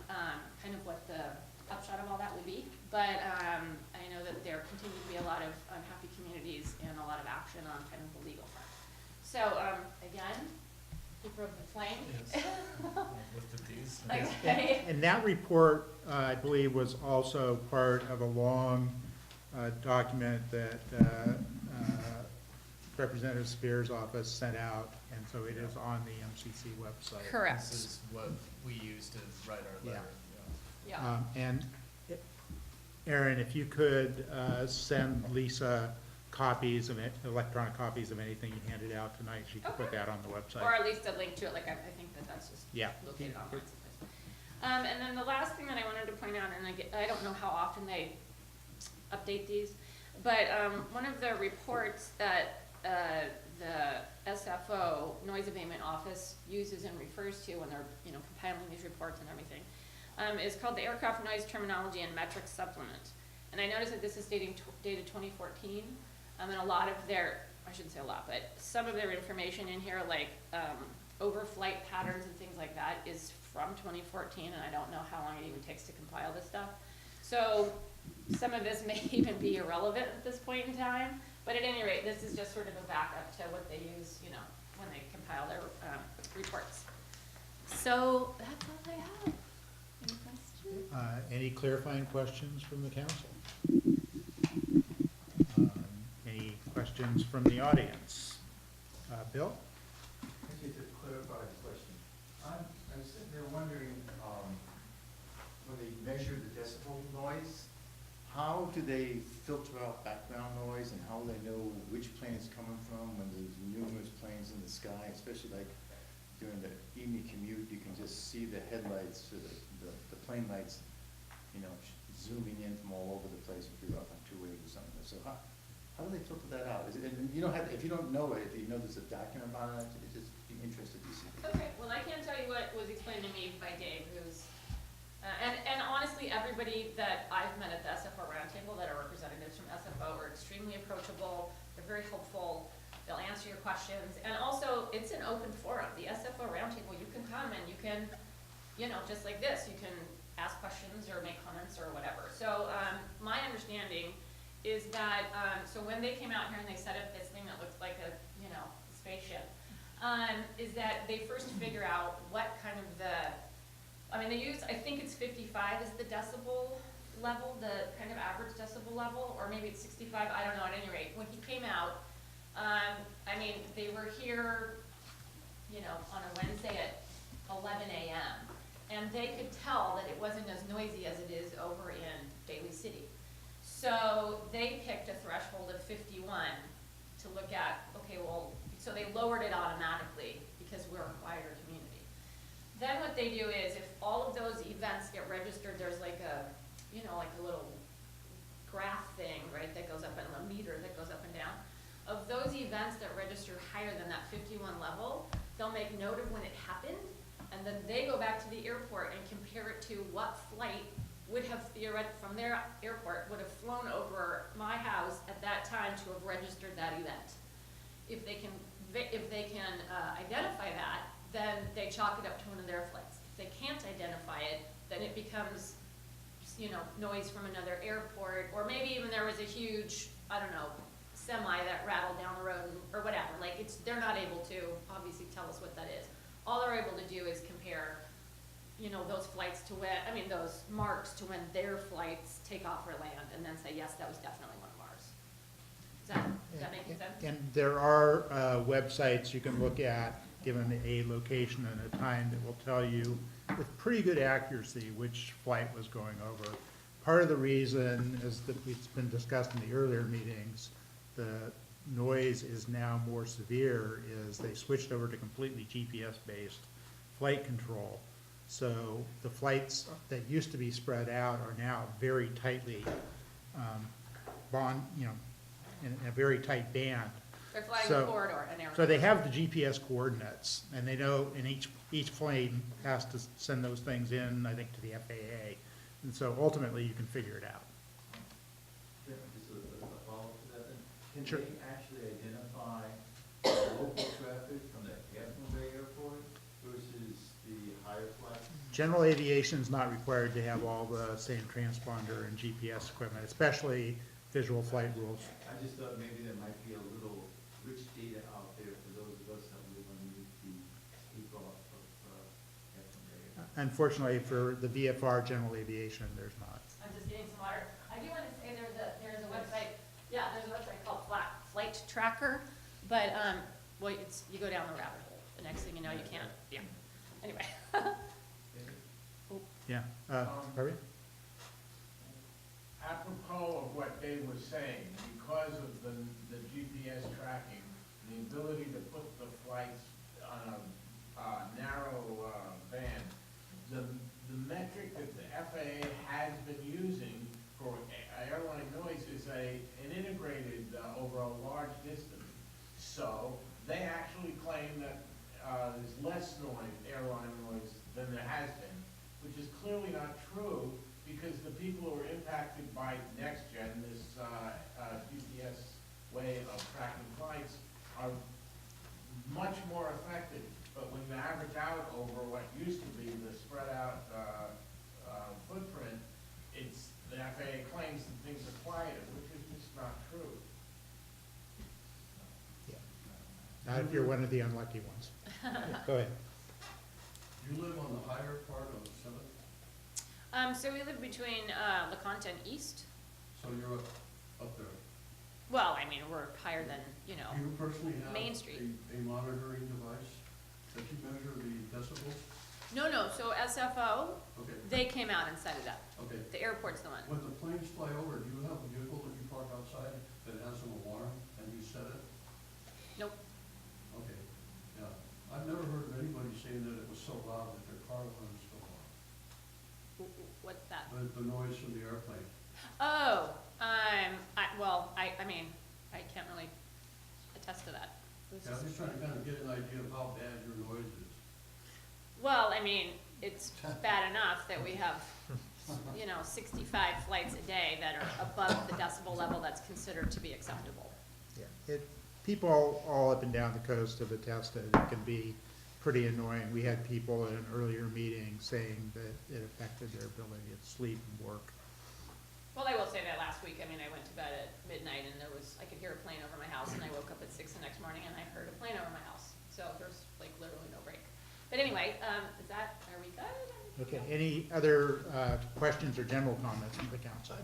kind of what the upshot of all that would be, but I know that there continue to be a lot of unhappy communities and a lot of action on kind of the legal front. So again, keeper of the flame. Yes. I've looked at these. Okay. And that report, I believe, was also part of a long document that Representative Spears' office sent out, and so it is on the MCC website. Correct. This is what we use to write our letter. Yeah. And Aaron, if you could send Lisa copies of electronic copies of anything you handed out tonight, she could put that on the website. Or at least a link to it, like I think that's just located online someplace. And then the last thing that I wanted to point out, and I don't know how often they update these, but one of the reports that the SFO Noise Abatement Office uses and refers to when they're compiling these reports and everything is called the Aircraft Noise Terminology and Metrics Supplement. And I noticed that this is dated 2014, and a lot of their, I shouldn't say a lot, but some of their information in here, like overflight patterns and things like that, is from 2014, and I don't know how long it even takes to compile this stuff. So some of this may even be irrelevant at this point in time, but at any rate, this is just sort of a backup to what they use, when they compile their reports. So that's all I have. Any questions? Any clarifying questions from the council? Any questions from the audience? Bill? Actually, it's a clarify the question. I'm sitting there wondering, when they measure the decibel noise, how do they filter out background noise, and how do they know which plane it's coming from when there's numerous planes in the sky, especially like during the evening commute, you can just see the headlights, or the plane lights, you know, zooming in from all over the place if you're up on 280 or something. So how do they filter that out? Is it, and you don't have, if you don't know it, you know there's a document on it, it's just be interested to see. Okay, well, I can tell you what was explained to me by Dave, who's, and honestly, everybody that I've met at the SFO roundtable that are representatives from SFO are extremely approachable, they're very helpful, they'll answer your questions, and also, it's an open forum. The SFO roundtable, you can come and you can, you know, just like this, you can ask questions or make comments or whatever. So, my understanding is that, so when they came out here and they set up this thing that looked like a, you know, spaceship, is that they first figure out what kind of they use, I think it's 55 is the decibel level, the kind of average decibel level, or maybe it's 65, I don't know, at any rate. When he came out, they were here, you know, on a Wednesday at 11 a.m., and they could tell that it wasn't as noisy as it is over in Daly City. So they picked a threshold of 51 to look at, okay, well, so they lowered it automatically because we're a quieter community. Then what they do is, if all of those events get registered, there's like a, you know, like a little graph thing, right, that goes up, and a meter that goes up and down. Of those events that register higher than that 51 level, they'll make note of when it happened, and then they go back to the airport and compare it to what flight would have from their airport would have flown over my house at that time to have registered that event. If they can identify that, then they chalk it up to one of their flights. If they can't identify it, then it becomes, you know, noise from another airport, or maybe even there was a huge, I don't know, semi that rattled down the road or whatever. Like, they're not able to obviously tell us what that is. All they're able to do is compare, you know, those flights to those marks to when their flights take off or land, and then say, yes, that was definitely one of ours. Does that make sense? And there are websites you can look at, given a location and a time, that will tell you with pretty good accuracy which flight was going over. Part of the reason, as it's been discussed in the earlier meetings, the noise is now more severe, is they switched over to completely GPS-based flight control. So the flights that used to be spread out are now very tightly in a very tight band. They're flying So- a corridor, an airport. So they have the GPS coordinates, and they know, and each plane has to send those things in, I think, to the FAA. And so ultimately, you can figure it out. Just a follow-up to that then. Can Sure. they actually identify local traffic from the Half Moon Bay Airport versus the higher flight? General aviation's not required to have all the same transponder and GPS equipment, especially visual flight rules. I just thought maybe there might be a little rich data out there for those of us that live underneath the takeoff of Half Moon Bay Airport. Unfortunately, for the VFR general aviation, there's not. I'm just getting some water. I do want to say there's a website, there's a website called Flight Tracker, but, you go down the rabbit hole. The next thing you know, you can't, Anyway. Yeah, Barbie? Apropos of what Dave was saying, because of the GPS tracking, the ability to put the flights on a narrow band, the metric that the FAA has been using for airline noise is an integrated over a large distance. So they actually claim that there's less noise, airline noise, than there has been, which is clearly not true, because the people who are impacted by NextGen, this GPS way of tracking flights, are much more affected. But when you average out over what used to be the spread out footprint, the FAA claims that things are quieter, which is just not true. Not if you're one of the unlucky ones. Go ahead. You live on the higher part of 7th, So we live between LeConte and East. so you're up there. Well, we're higher than, Do you personally have Main Street. a monitoring device? that you measure the decibels? No, so SFO, Okay, they came out and set it up. okay. The airport's the one. When the planes fly over, do you have a vehicle that you park outside that has an alarm and you set it? Nope. Okay, yeah. I've never heard of anybody saying that it was so loud that their car alarm is so loud. What's that? The noise from the airplane. Oh, I mean, I can't really attest to that. It was Yeah, I'm just- just trying to kind of get an idea of how bad your noise is. Well, I mean, it's bad enough that we have, 65 flights a day that are above the decibel level that's considered to be acceptable. Yeah, people all up and down the coast have attested it can be pretty annoying. We had people at an earlier meeting saying that it affected their ability to sleep and work. Well, I will say that last week, I mean, I went to bed at midnight and I could hear a plane over my house, and I woke up at 6 the next morning and I heard a plane over my house. So there's like literally no break. But anyway, are we good? Okay, any other questions or general comments from the council?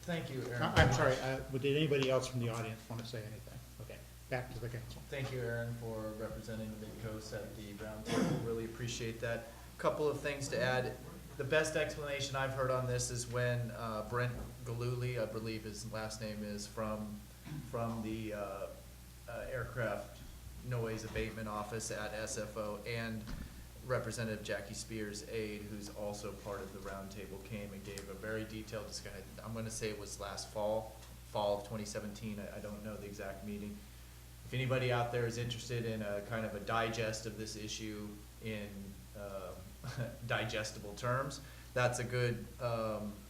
Thank you, Aaron. I'm sorry, did anybody else from the audience want to say anything? Okay, back to the council. Thank you, Aaron, for representing Midcoast at the roundtable. Really appreciate that. Couple of things to add. The best explanation I've heard on this is when Brent Galuli, I believe his last name is, from the Aircraft Noise Abatement Office at SFO, and Representative Jackie Spears, aide, who's also part of the roundtable, came and gave a very detailed discussion. I'm gonna say it was last fall of 2017. I don't know the exact meeting. If anybody out there is interested in a kind of a digest of this issue in digestible terms, that's a good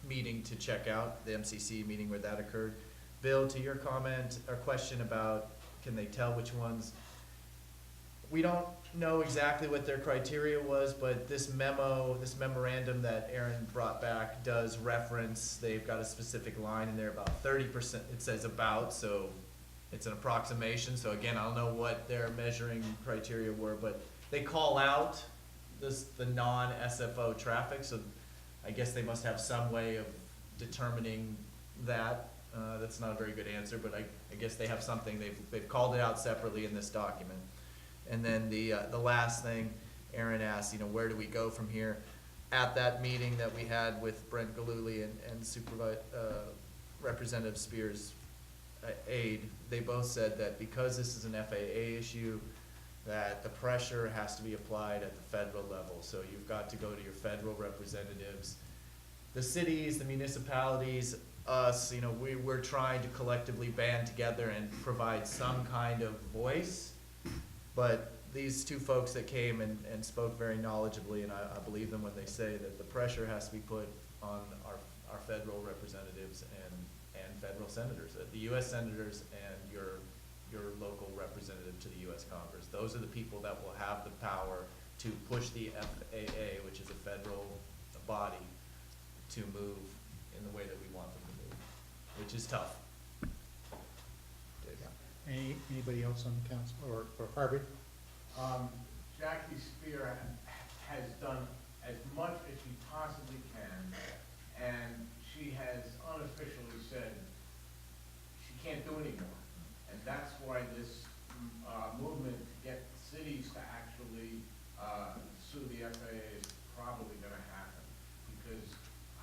meeting to check out, the MCC meeting where that occurred. Bill, to your comment or question about can they tell which ones, we don't know exactly what their criteria was, but this memorandum that Aaron brought back does reference, they've got a specific line in there about 30%, it says about, so it's an approximation, so again, I don't know what their measuring criteria were, but they call out the non-SFO traffic, so I guess they must have some way of determining that. That's not a very good answer, but I guess they have something, they've called it out separately in this document. And then the last thing Aaron asked, where do we go from here? At that meeting that we had with Brent Galuli and Representative Spears' aide, they both said that because this is an FAA issue, that the pressure has to be applied at the federal level. So you've got to go to your federal representatives. The cities, the municipalities, us, we're trying to collectively band together and provide some kind of voice. But these two folks that came and spoke very knowledgeably, and I believe them when they say that the pressure has to be put on our federal representatives and federal senators, the U.S. senators and your local representative to the U.S. Congress. Those are the people that will have the power to push the FAA, which is a federal body, to move in the way that we want them to move, which is tough. Anybody else on the council, or Harvey? Jackie Spear has done as much as she possibly can, and she has unofficially said she can't do anymore. And that's why this movement to get cities to actually sue the FAA is probably gonna happen. Because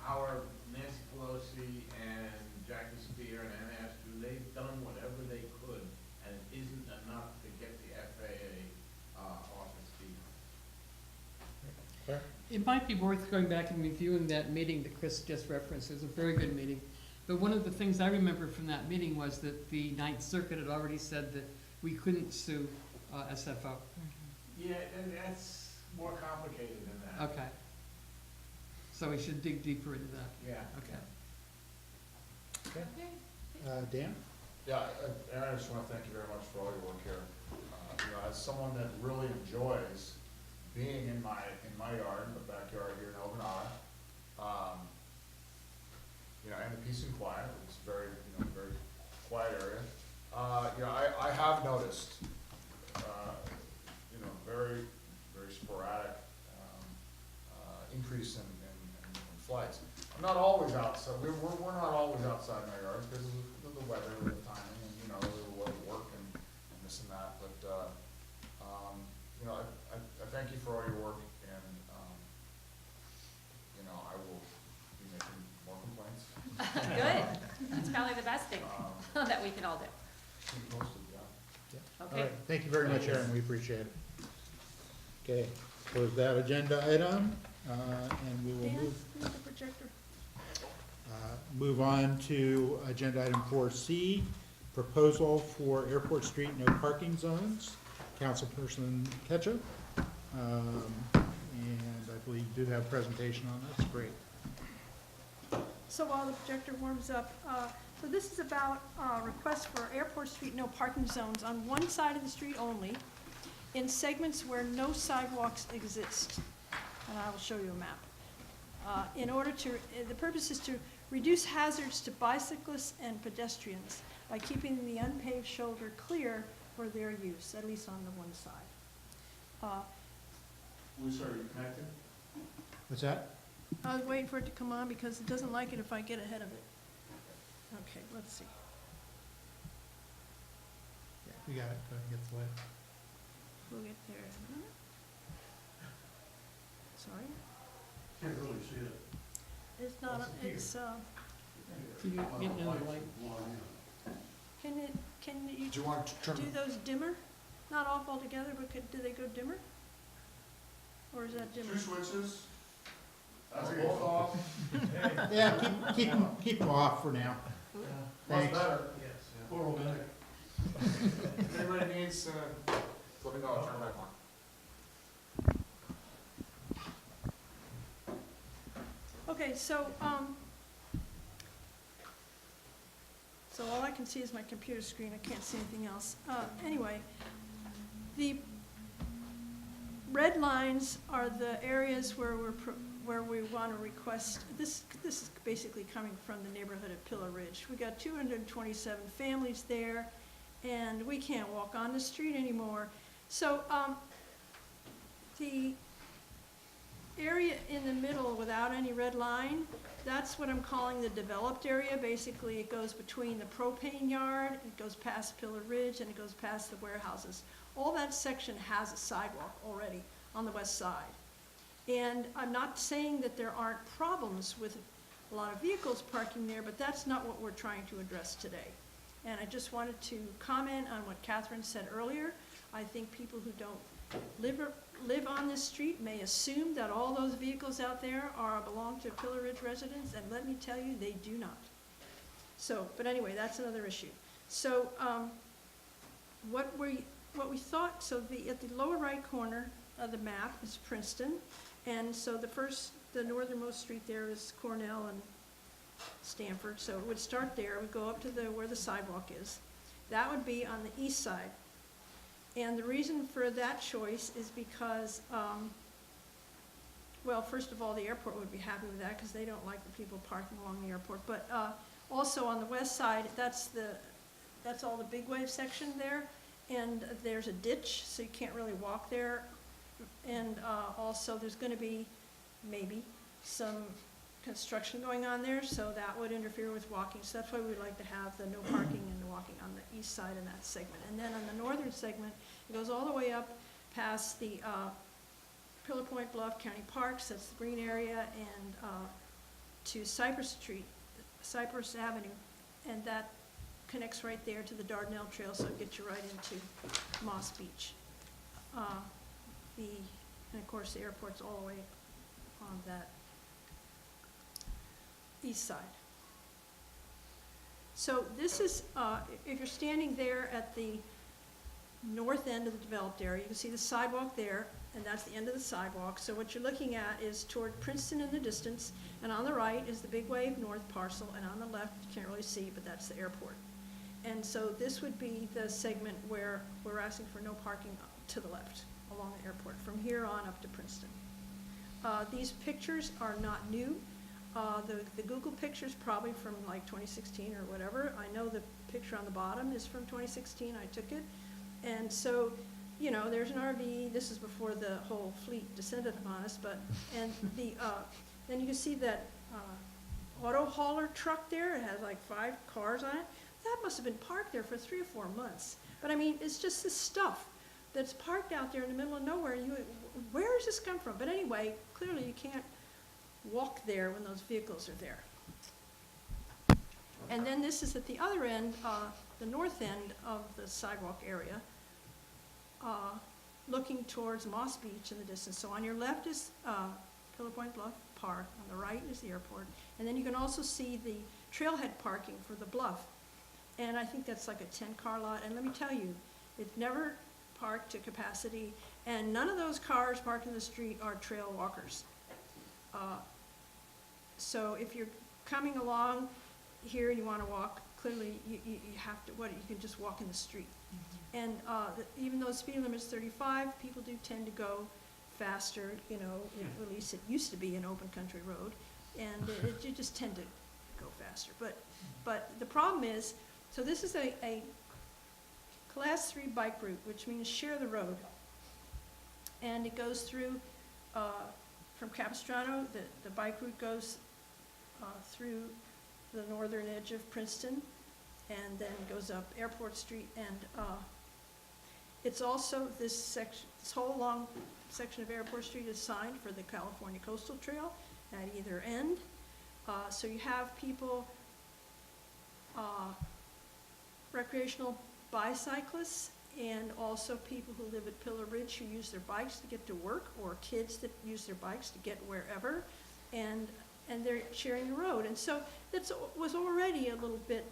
our Nancy Pelosi and Jackie Spear and Ann Astrew, they've done whatever they could, and it isn't enough to get the FAA off its feet. It might be worth going back and reviewing that meeting that Chris just referenced. It was a very good meeting. But one of the things I remember from that meeting was that the Ninth Circuit had already said that we couldn't sue SFO. Yeah, and that's more complicated than that. Okay. So we should dig deeper into that. Yeah. Okay. Dan? Yeah, Aaron, I just want to thank you very much for all your work here. As someone that really enjoys being in my yard, in the backyard here in Elgonada, and the peace and quiet, it's very, very quiet area. I have noticed, very, very sporadic, increase in flights. I'm not always outside, we're not always outside my yard because of the weather and the timing and, the work and this and that, but, I thank you for all your work, and, you know, I will be making more complaints. Good, that's probably the best thing that we can all do. Keep posted, yeah. All Okay. right, thank you very much, Aaron, we appreciate it. Okay, close that agenda item, and we will Dan, move, move the projector. move on to agenda item 4C, proposal for Airport Street no parking zones. Councilperson Ketchum, and I believe you do have a presentation on this, great. So while the projector warms up, so this is about requests for Airport Street no parking zones on one side of the street only in segments where no sidewalks exist. And I will show you a map. In order to, the purpose is to reduce hazards to bicyclists and pedestrians by keeping the unpaved shoulder clear for their use, at least on the one side. Lisa, are you connected? What's that? I was waiting for it to come on because it doesn't like it if I get ahead of it. Okay, let's see. Yeah, we got it, go ahead and get the light. We'll get there in a minute. Sorry, Can't really see it. it's not, What's it it's, Can you get another light? can you Do you want to turn? do those dimmer? Not off altogether, but do they go dimmer? Or is that dimmer? Two switches. That's both off. Yeah, keep them off for now. Thanks. better. Yes. Poor old Nick. If anybody needs, let me know, I'll turn it back on. Okay, so all I can see is my computer screen, I can't see anything else. Anyway, the red lines are the areas where where we want to request, this is basically coming from the neighborhood of Pillar Ridge. We got 227 families there, and we can't walk on the street anymore. So the area in the middle without any red line, that's what I'm calling the developed area. Basically, it goes between the propane yard, it goes past Pillar Ridge, and it goes past the warehouses. All that section has a sidewalk already on the west side. And I'm not saying that there aren't problems with a lot of vehicles parking there, but that's not what we're trying to address today. And I just wanted to comment on what Catherine said earlier. I think people who don't live on this street may assume that all those vehicles out there belong to Pillar Ridge residents, and let me tell you, they do not. So, but anyway, that's another issue. So, what we thought, so at the lower right corner of the map is Princeton, and so the northernmost street there is Cornell and Stanford, so it would start there, it would go up to where the sidewalk is. That would be on the east side. And the reason for that choice is because, well, first of all, the airport would be happy with that because they don't like the people parking along the airport. But also on the west side, that's all the big wave section there, and there's a ditch, so you can't really walk there. And also, there's going to be maybe some construction going on there, so that would interfere with walking. So that's why we'd like to have the no parking and walking on the east side in that segment. And then on the northern segment, it goes all the way up past the Pillar Point Bluff County Parks, that's the green area, and to Cypress Avenue, and that connects right there to the Dardanelle Trail, so it gets you right into Moss Beach. And of course, the airport's all the way on that east side. So this is, if you're standing there at the north end of the developed area, you can see the sidewalk there, and that's the end of the sidewalk. So what you're looking at is toward Princeton in the distance, and on the right is the Big Wave North parcel, and on the left, you can't really see, but that's the airport. And so this would be the segment where we're asking for no parking to the left along the airport, from here on up to Princeton. These pictures are not new. The Google picture's probably from like 2016 or whatever. I know the picture on the bottom is from 2016, I took it. And so, you know, there's an RV, this is before the whole fleet descended upon us, and then you can see that auto hauler truck there, it has like 5 cars on it. That must have been parked there for 3 or 4 months. But I mean, it's just this stuff. that's parked out there in the middle of nowhere, and where does this come from? But anyway, clearly you can't walk there when those vehicles are there. And then this is at the other end, the north end of the sidewalk area, looking towards Moss Beach in the distance. So on your left is Pillar Point Bluff Park, on the right is the airport, and then you can also see the trailhead parking for the bluff. And I think that's like a 10-car lot, and let me tell you, it's never parked to capacity, and none of those cars parked in the street are trail walkers. So if you're coming along here and you want to walk, clearly you have to, you can just walk in the street. And even though the speed limit is 35, people do tend to go faster, you know, at least it used to be an open country road, and you just tend to go faster. But the problem is, so this is a class 3 bike route, which means share the road. And it goes through, from Capistrano, the bike route goes through the northern edge of Princeton, and then goes up Airport Street, and it's also this whole long section of Airport Street is signed for the California Coastal Trail at either end. So you have people, recreational bicyclists, and also people who live at Pillar Ridge who use their bikes to get to work, or kids that use their bikes to get wherever, and they're sharing the road. And so that was already a little bit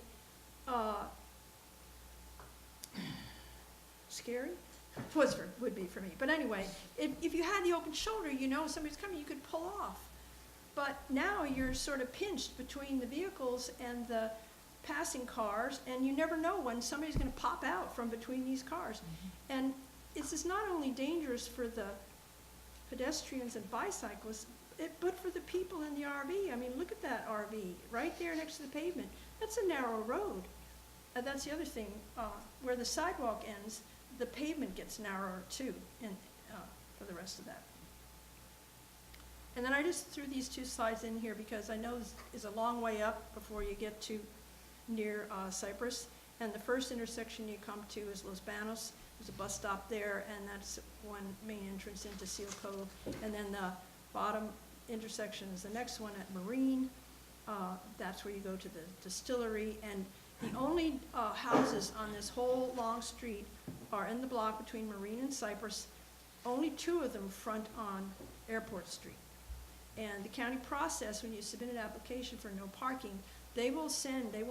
scary. Would be for me. But anyway, if you had the open shoulder, you know somebody's coming, you could pull off. But now you're sort of pinched between the vehicles and the passing cars, and you never know when somebody's going to pop out from between these cars. And this is not only dangerous for the pedestrians and bicyclists, but for the people in the RV. I mean, look at that RV right there next to the pavement. That's a narrow road. That's the other thing. Where the sidewalk ends, the pavement gets narrower too, and for the rest of that. And then I just threw these two slides in here because I know this is a long way up before you get to near Cypress. And the first intersection you come to is Los Banos. There's a bus stop there, and that's one main entrance into Seal Cove. And then the bottom intersection is the next one at Marine. That's where you go to the distillery. And the only houses on this whole long street are in the block between Marine and Cypress. Only 2 of them front on Airport Street. And the county process, when you submit an application for no parking, they will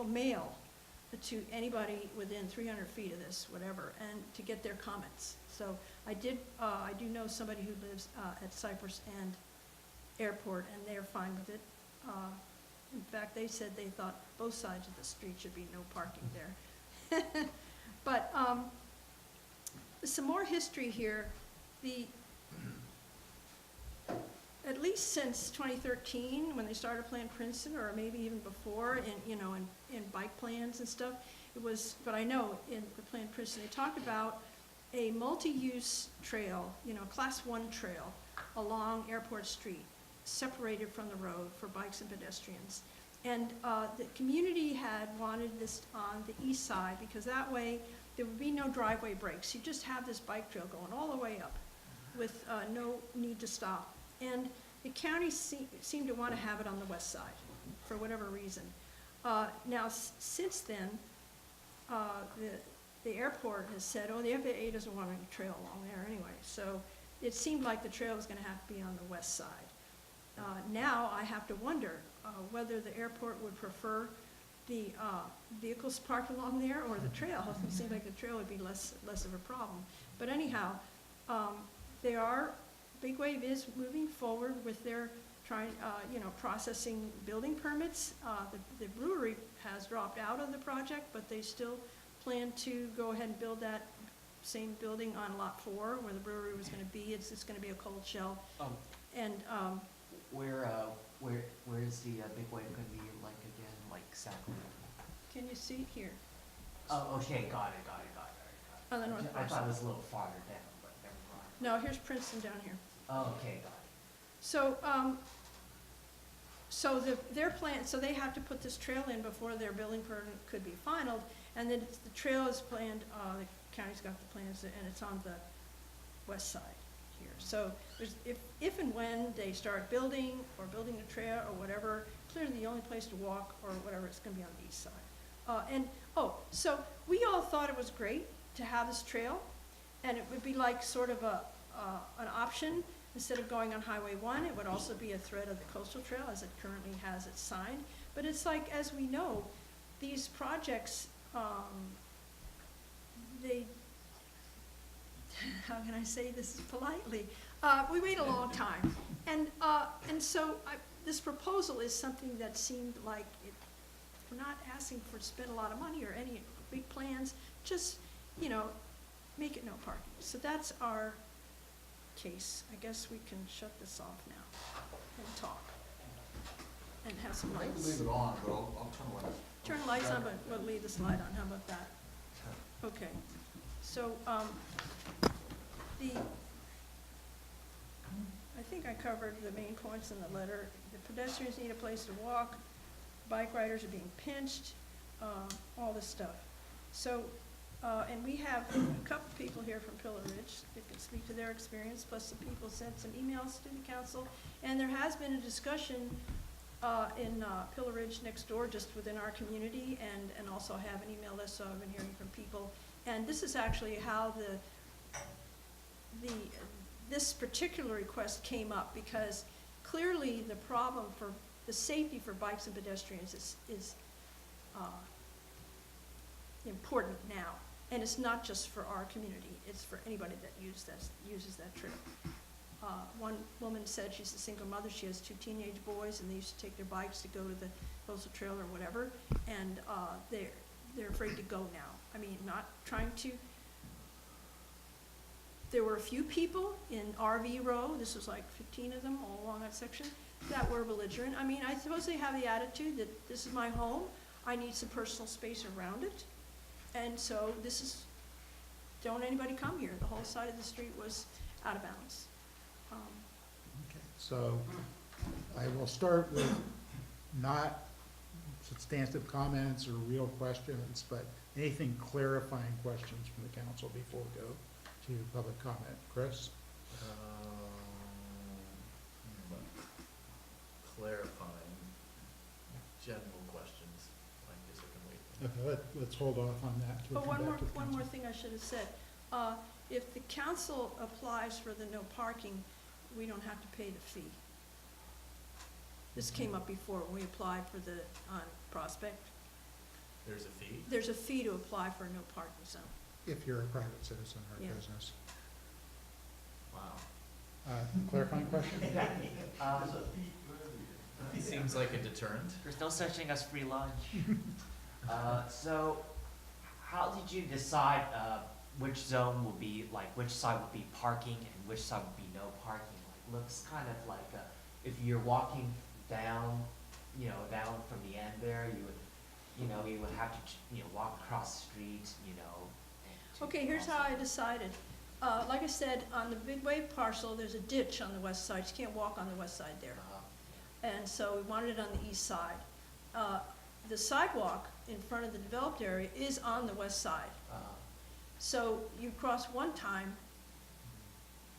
mail to anybody within 300 feet of this, whatever, and to get their comments. So I do know somebody who lives at Cypress and Airport, and they're fine with it. In fact, they said they thought both sides of the street should be no parking there. But some more history here. At least since 2013, when they started Plan Princeton, or maybe even before, in bike plans and stuff, but I know in the Plan Princeton, they talked about a multi-use trail, class 1 trail along Airport Street, separated from the road for bikes and pedestrians. And the community had wanted this on the east side because that way there would be no driveway breaks. You just have this bike trail going all the way up with no need to stop. And the county seemed to want to have it on the west side for whatever reason. Now, since then, the airport has said, the FAA doesn't want any trail along there anyway. So it seemed like the trail was going to have to be on the west side. Now I have to wonder whether the airport would prefer the vehicles parked along there or the trail. It seems like the trail would be less of a problem. But anyhow, Big Wave is moving forward with their processing building permits. The brewery has dropped out of the project, but they still plan to go ahead and build that same building on Lot 4 where the brewery was going to be. It's going to be a cold shell. And where is the Big Wave going to be, like, again, like Sacramento? Can you see here? Oh, okay, got it. On the north I thought it was a little farther down, but never mind. No, here's Princeton down here. Oh, okay, got it. So their plan, so they have to put this trail in before their building permit could be finalized, and then the trail is planned. The county's got the plans, and it's on the west side here. So there's, if and when they start building or building a trail or whatever, clearly the only place to walk or whatever is gonna be on the east side. So we all thought it was great to have this trail, and it would be like sort of an option. Instead of going on Highway 1, it would also be a thread of the coastal trail as it currently has it signed. But it's like, as we know, these projects, they, how can I say this politely? We wait a long time. And so this proposal is something that seemed like we're not asking for to spend a lot of money or any big plans, just, you know, make it no parking. So that's our case. I guess we can shut this off now and talk and have some I lights. can leave it on, but I'll turn the lights. Turn the lights on, but we'll leave this light on. How about that? Okay. So, I think I covered the main points in the letter. The pedestrians need a place to walk, bike riders are being pinched, all this stuff. So, and we have a couple people here from Pillar Ridge that can speak to their experience, plus some people sent some emails to the council. And there has been a discussion in Pillar Ridge next door, just within our community, and also have an email list, so I've been hearing from people. And this is actually how this particular request came up, because clearly the problem for the safety for bikes and pedestrians is important now. And it's not just for our community, it's for anybody that uses that trail. One woman said she's a single mother, she has 2 teenage boys, and they used to take their bikes to go to the coastal trail or whatever, and they're afraid to go now. I mean, not trying to. There were a few people in RV Row, this was like 15 of them all along that section, that were belligerent. I mean, I suppose they have the attitude that this is my home, I need some personal space around it. And so this is, don't anybody come here. The whole side of the street was out of bounds. Okay, so I will start with not substantive comments or real questions, but anything clarifying questions from the council before we go to public comment. Chris? Clarifying general questions, I guess I can wait. Okay, let's hold off on that. till we But come back to the one more council. thing I should have said. If the council applies for the no parking, we don't have to pay the fee. This came up before when we applied for the, on Prospect. There's a fee? There's a fee to apply for a no parking zone. If you're a private citizen or Yeah. business. Wow. Clarifying question? It seems like a deterrent. There's no such thing as free lunch. So, how did you decide which zone will be, like, which side would be parking and which side would be no parking? Like, looks kind of like if you're walking down, down from the end there, you would have to, walk across the street, Okay, here's how I decided. Like I said, on the Big Wave parcel, there's a ditch on the west side. You can't walk on the west side there. And so we wanted it on the east side. The sidewalk in front of the developed area is on the west side. So you cross one time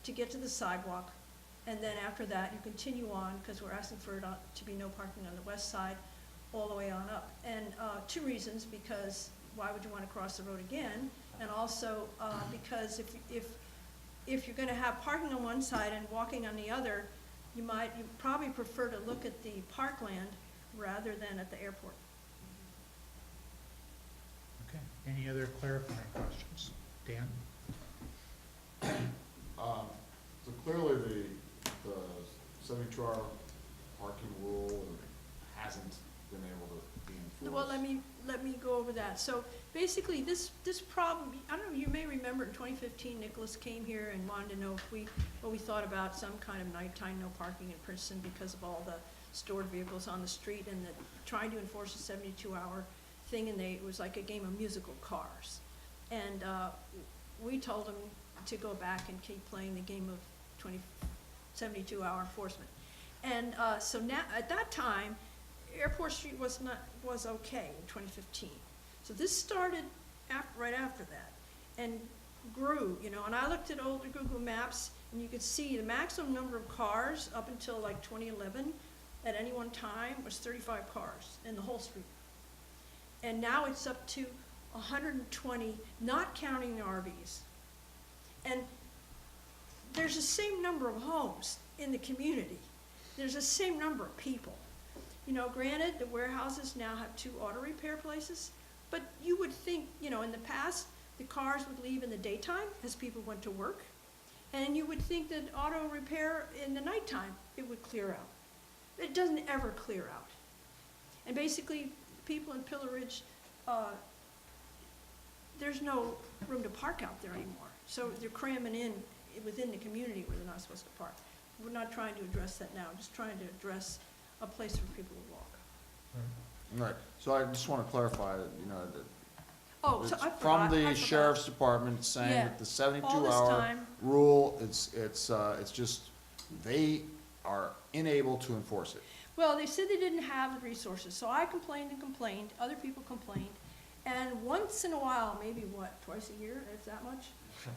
to get to the sidewalk, and then after that, you continue on, because we're asking for it to be no parking on the west side, all the way on up. And 2 reasons, because why would you want to cross the road again? And also because if you're going to have parking on one side and walking on the other, you probably prefer to look at the parkland rather than at the airport. Okay, any other clarifying questions? Dan? So clearly the 72-hour parking rule hasn't been able to be enforced. Well, let me go over that. So basically, this problem, I don't know, you may remember in 2015, Nicholas came here and wanted to know what we thought about some kind of nighttime no parking in Princeton because of all the stored vehicles on the street, and trying to enforce a 72-hour thing, and it was like a game of musical cars. And we told them to go back and keep playing the game of 72-hour enforcement. And so now, at that time, Airport Street was okay in 2015. So this started right after that. And grew, you know, and I looked at older Google Maps, and you could see the maximum number of cars up until like 2011 at any one time was 35 cars in the whole street. And now it's up to 120, not counting the RVs. And there's the same number of homes in the community. There's the same number of people. You know, granted, the warehouses now have 2 auto repair places, but you would think, you know, in the past, the cars would leave in the daytime as people went to work, and you would think that auto repair in the nighttime, it would clear out. It doesn't ever clear out. And basically, people in Pillar Ridge, there's no room to park out there anymore. So they're cramming in within the community where they're not supposed to park. We're not trying to address that now, just trying to address a place for people to walk. Right, so I just wanna clarify, that, you know, that Oh, so it's I from forgot, I the forgot. sheriff's department saying Yeah, that the all this 72-hour time. rule, it's just, they are unable to enforce it. Well, they said they didn't have the resources, so I complained and complained, other people complained, and once in a while, maybe what, twice a year, if that much,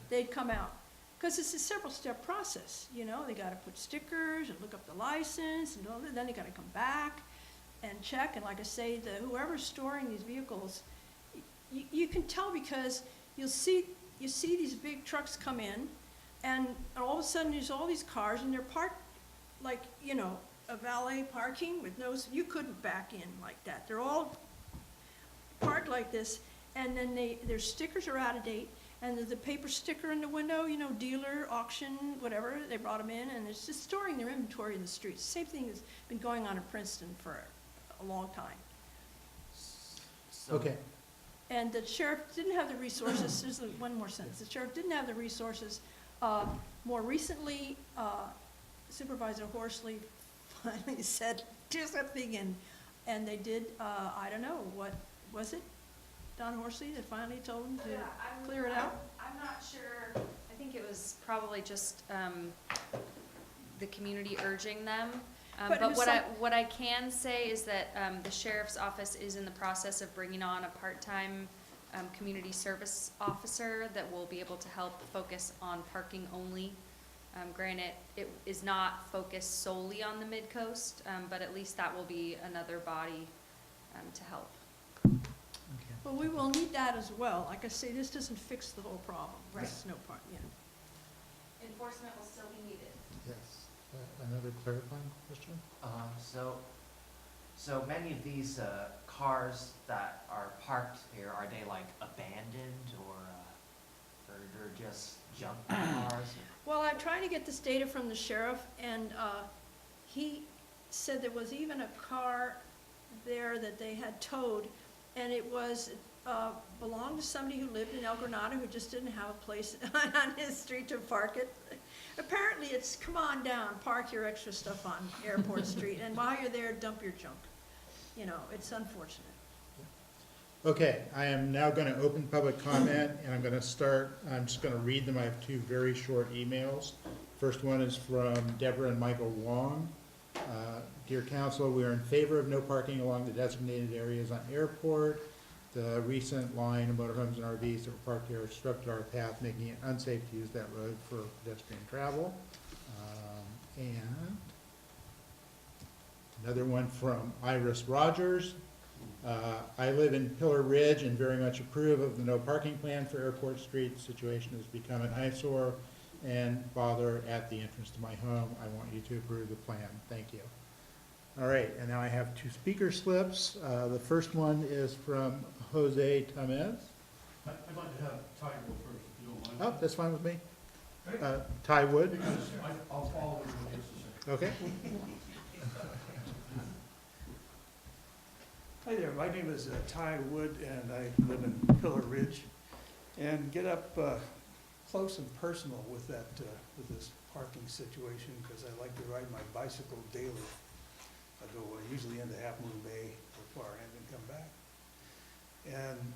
they'd come out. Because it's a several-step process, you know, they gotta put stickers and look up the license, and all that, then they gotta come back and check, and like I say, whoever's storing these vehicles, you can tell because you see these big trucks come in, and all of a sudden there's all these cars, and they're parked like, you know, a valet parking with no, you couldn't back in like that. They're all parked like this, and then their stickers are out of date, and there's a paper sticker in the window, you know, dealer, auction, whatever, they brought them in, and it's just storing their inventory in the streets. Same thing has been going on in Princeton for a long time. So- Okay, And the sheriff didn't have the resources, there's one more sentence, the sheriff didn't have the resources. More recently, Supervisor Horsley finally said, do something, and they did, I don't know, what was it? Don Horsley that finally told him to clear it out? I'm not sure, I think it was probably just, the community urging them. But it But was what I can say is that, the sheriff's office is in the process of bringing on a part-time, community service officer that will be able to help focus on parking only. Granted, it is not focused solely on the Midcoast, but at least that will be another body, to help. okay. Well, we will need that as well. Like I say, this doesn't fix the whole problem. Right. This is no part, yeah. Enforcement will still be needed. Yes. Another clarifying question? So many of these cars that are parked here, are they like abandoned or they're just junk cars? Well, I'm trying to get this data from the sheriff, and he said there was even a car there that they had towed, and it was, belonged to somebody who lived in El Granada who just didn't have a place on his street to park it. Apparently, it's come on down, park your extra stuff on Airport Street, and while you're there, dump your junk. You know, it's unfortunate. Okay, I am now gonna open public comment, and I'm just gonna read them. I have 2 very short emails. First one is from Deborah and Michael Wong. Dear Council, we are in favor of no parking along the designated areas on Airport. The recent line of motorhomes and RVs that were parked here obstructed our path, making it unsafe to use that road for pedestrian travel. And another one from Iris Rogers. I live in Pillar Ridge and very much approve of the no parking plan for Airport Street. The situation has become an eyesore and bother at the entrance to my home. I want you to approve the plan. Thank you. All right, and now I have 2 speaker slips. The first one is from Jose Tamez. I'd like to have Ty go first, if you don't Oh, mind. that's fine with me. Ty Wood. Because I'll follow what he has to say. Okay. Hi there, my name is Ty Wood, and I live in Pillar Ridge. And get up close and personal with that, with this parking situation, because I like to ride my bicycle daily. I go usually into Half Moon Bay or far end and come back. And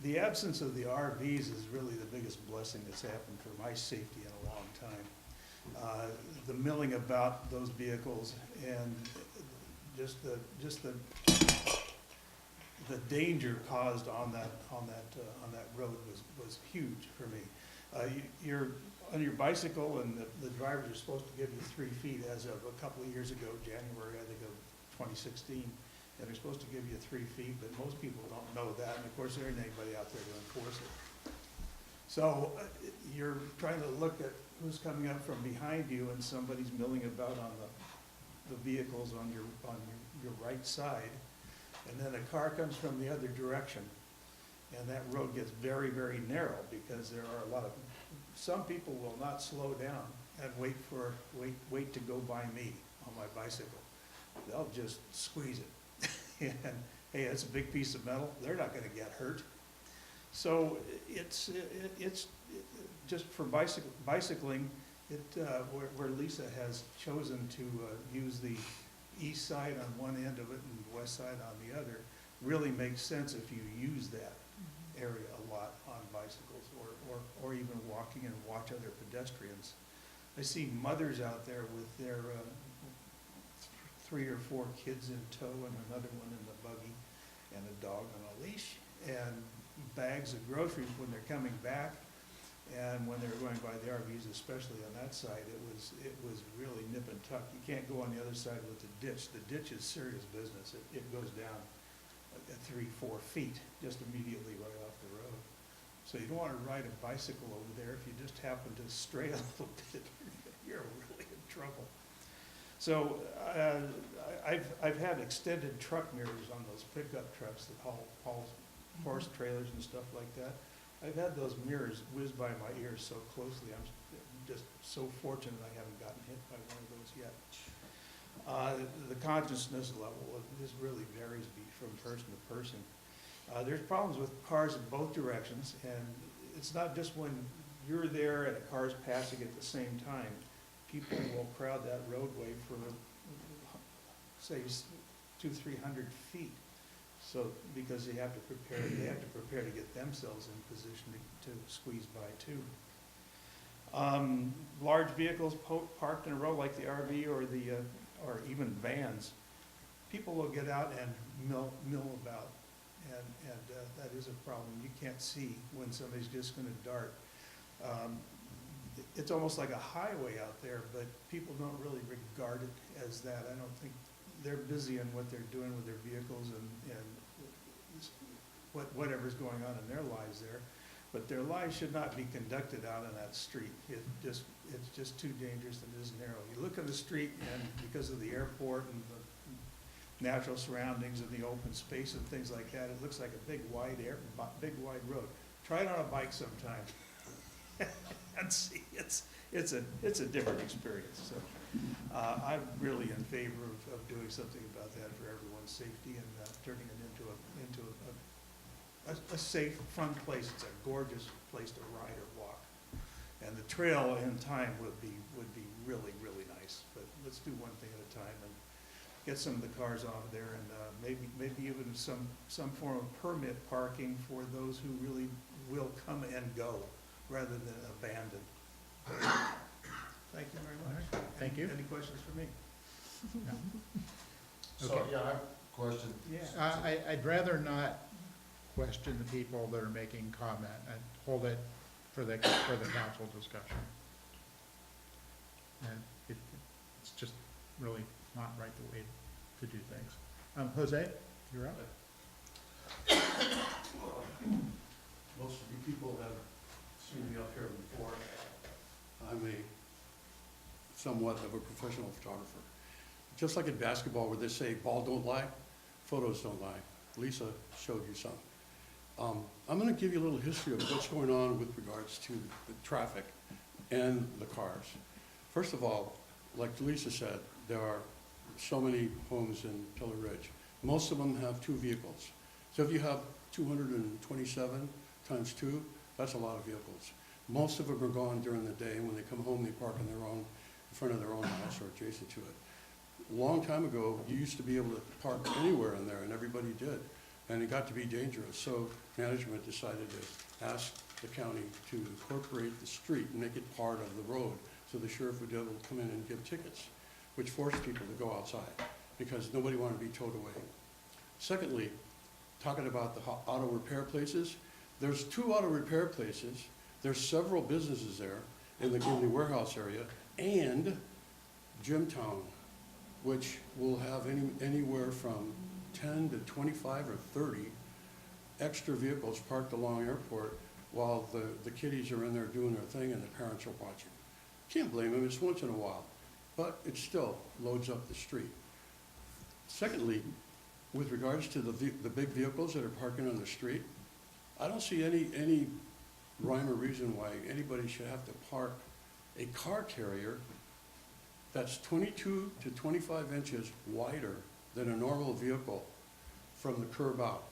the absence of the RVs is really the biggest blessing that's happened for my safety in a long time. The milling about those vehicles and just the the danger caused on that road was huge for me. You're on your bicycle, and the drivers are supposed to give you 3 feet as of a couple of years ago, January, I think, of 2016. And they're supposed to give you 3 feet, but most people don't know that, and of course, there ain't anybody out there to enforce it. So you're trying to look at who's coming up from behind you, and somebody's milling about on the vehicles on your right side, and then a car comes from the other direction, and that road gets very, very narrow, because there are a lot of, some people will not slow down and wait to go by me on my bicycle. They'll just squeeze it. And hey, it's a big piece of metal, they're not gonna get hurt. So it's just for bicycling, where Lisa has chosen to use the east side on one end of it and the west side on the other, really makes sense if you use that area a lot on bicycles, or even walking and watch other pedestrians. I see mothers out there with their 3 or 4 kids in tow and another one in the buggy and a dog on a leash, and bags of groceries when they're coming back, and when they're going by the RVs, especially on that side, it was really nip and tuck. You can't go on the other side with the ditch. The ditch is serious business. It goes down 3-4 feet just immediately right off the road. So you don't want to ride a bicycle over there. If you just happen to stray a little bit, you're really in trouble. So I've had extended truck mirrors on those pickup trucks that haul horse trailers and stuff like that. I've had those mirrors whiz by my ears so closely. I'm just so fortunate I haven't gotten hit by one of those yet. The consciousness level, this really varies from person to person. There's problems with cars in both directions, and it's not just when you're there and a car's passing at the same time. People will crowd that roadway for, say, 200-300 feet. So, because they have to prepare to get themselves in position to squeeze by too. Large vehicles parked in a row like the RV or even vans, people will get out and mill about, and that is a problem. You can't see when somebody's just going to dart. It's almost like a highway out there, but people don't really regard it as that. I don't think they're busy in what they're doing with their vehicles and whatever's going on in their lives there. But their lives should not be conducted out on that street. It's just too dangerous and it is narrow. You look at the street, and because of the airport and the natural surroundings and the open space and things like that, it looks like a big wide road. Try it on a bike sometime. And see, it's a different experience. So I'm really in favor of doing something about that for everyone's safety, and turning it into a safe, fun place. It's a gorgeous place to ride or walk, and the trail in time would be really, really nice. But let's do one thing at a time and get some of the cars off there, and maybe even some form of permit parking for those who really will come and go, rather than abandon. Thank you very much. Thank you. Any questions for me? No. So, Okay. yeah, I have a question. Yeah. I'd rather not question the people that are making comment, and hold it for the council discussion. And it's just really not right the way to do things. Jose, you're up. Most of you people have seen me up here before. I'm somewhat of a professional photographer. Just like in basketball where they say ball don't lie, photos don't lie. Lisa showed you some. I'm going to give you a little history of what's going on with regards to the traffic and the cars. First of all, like Lisa said, there are so many homes in Pillar Ridge. Most of them have 2 vehicles. So if you have 227 times 2, that's a lot of vehicles. Most of them are gone during the day, and when they come home, they park in front of their own house or adjacent to it. A long time ago, you used to be able to park anywhere in there, and everybody did. And it got to be dangerous, so management decided to ask the county to incorporate the street and make it part of the road, so the sheriff would be able to come in and give tickets, which forced people to go outside, because nobody wanted to be towed away. Secondly, talking about the auto repair places. There's 2 auto repair places, there's several businesses there in the warehouse area, and Jimtown, which will have anywhere from 10 to 25 or 30 extra vehicles parked along airport while the kiddies are in there doing their thing and the parents are watching. Can't blame them, it's once in a while, but it still loads up the street. Secondly, with regards to the big vehicles that are parking on the street, I don't see any rhyme or reason why anybody should have to park a car carrier that's 22 to 25 inches wider than a normal vehicle from the curb out.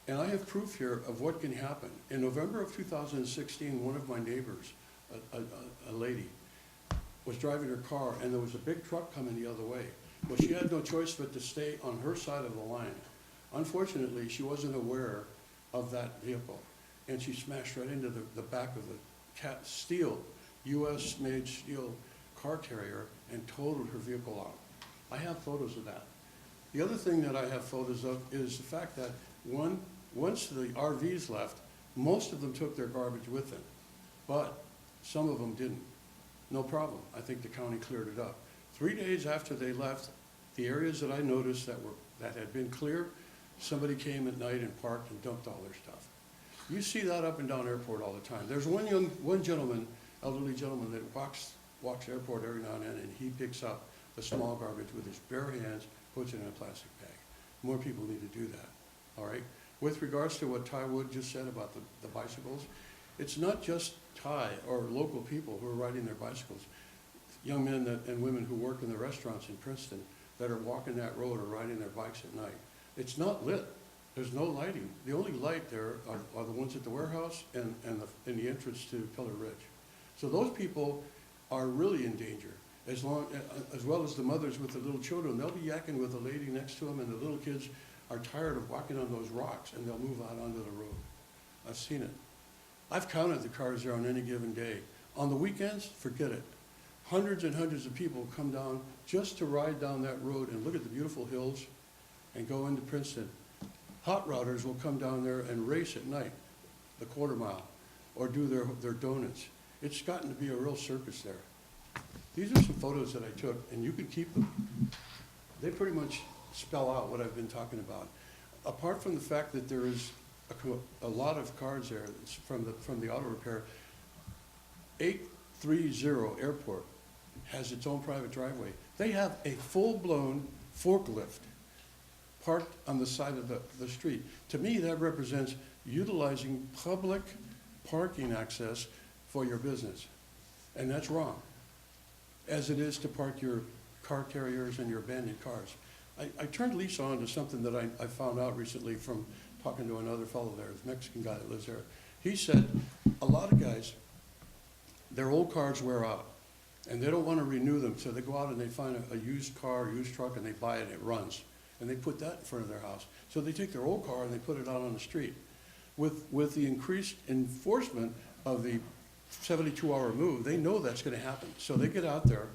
And I have proof here of what can happen. In November of 2016, one of my neighbors, a lady, was driving her car and there was a big truck coming the other way. Well, she had no choice but to stay on her side of the line. Unfortunately, she wasn't aware of that vehicle, and she smashed right into the back of the US-made steel car carrier and totaled her vehicle out. I have photos of that. The other thing that I have photos of is the fact that once the RVs left, most of them took their garbage with them, but some of them didn't. No problem. I think the county cleared it up. 3 days after they left, the areas that I noticed that had been clear, somebody came at night and parked and dumped all their stuff. You see that up and down airport all the time. There's one gentleman, elderly gentleman, that walks airport every now and then, and he picks up the small garbage with his bare hands, puts it in a plastic bag. More people need to do that, all right? With regards to what Ty Wood just said about the bicycles, it's not just Ty or local people who are riding their bicycles. Young men and women who work in the restaurants in Princeton that are walking that road or riding their bikes at night. It's not lit. There's no lighting. The only light there are the ones at the warehouse and the entrance to Pillar Ridge. So those people are really in danger, as well as the mothers with the little children. They'll be yakking with the lady next to them, and the little kids are tired of walking on those rocks, and they'll move out onto the road. I've seen it. I've counted the cars there on any given day. On the weekends, forget it. Hundreds and hundreds of people come down just to ride down that road and look at the beautiful hills and go into Princeton. Hot routers will come down there and race at night, the quarter mile, or do their donuts. It's gotten to be a real circus there. These are some photos that I took, and you can keep them. They pretty much spell out what I've been talking about. Apart from the fact that there is a lot of cars there from the auto repair, 830 Airport has its own private driveway. They have a full-blown forklift parked on the side of the street. To me, that represents utilizing public parking access for your business. And that's wrong, as it is to park your car carriers and your abandoned cars. I turned Lisa on to something that I found out recently from talking to another fellow there, a Mexican guy that lives there. He said a lot of guys, their old cars wear out, and they don't want to renew them, so they go out and they find a used car, used truck, and they buy it and it runs. And they put that in front of their house. So they take their old car and they put it out on the street. With the increased enforcement of the 72-hour move, they know that's going to happen. So they get out there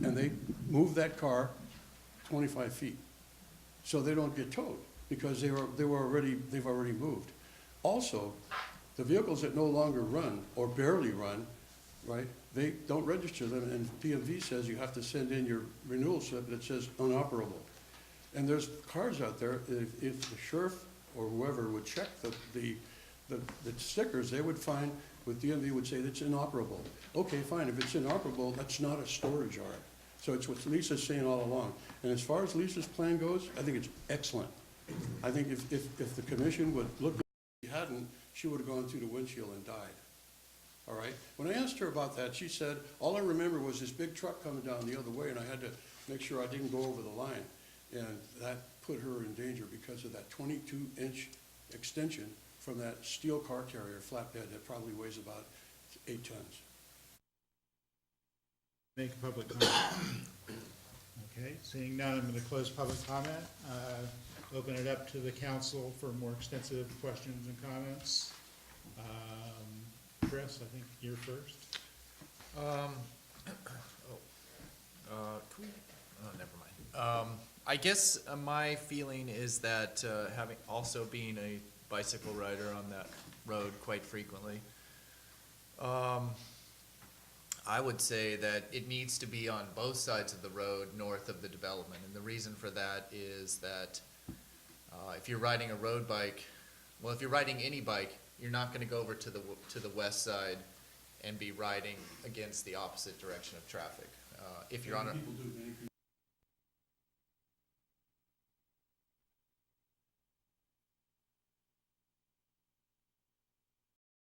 and they move that car 25 feet so they don't get towed because they've already moved. Also, the vehicles that no longer run or barely run, right, they don't register them, and PMV says you have to send in your renewal slip that says unoperable. And there's cars out there, if the sheriff or whoever would check the stickers, they would find, with DMV would say that's inoperable. Okay, fine, if it's inoperable, that's not a storage yard. So it's what Lisa's saying all along. And as far as Lisa's plan goes, I think it's excellent. I think if the commission would look, if she hadn't, she would have gone through the windshield and died. All right? When I asked her about that, she said, all I remember was this big truck coming down the other way, and I had to make sure I didn't go over the line. And that put her in danger because of that 22-inch extension from that steel car carrier flatbed that probably weighs about 8 tons. Make a public comment. Okay, seeing none, I'm going to close public comment. Open it up to the council for more extensive questions and comments. Chris, I think you're first. Can we, oh, never mind. I guess my feeling is that having also being a bicycle rider on that road quite frequently, I would say that it needs to be on both sides of the road north of the development. And the reason for that is that if you're riding a road bike, well, if you're riding any bike, you're not going to go over to the west side and be riding against the opposite direction of traffic. If you're on a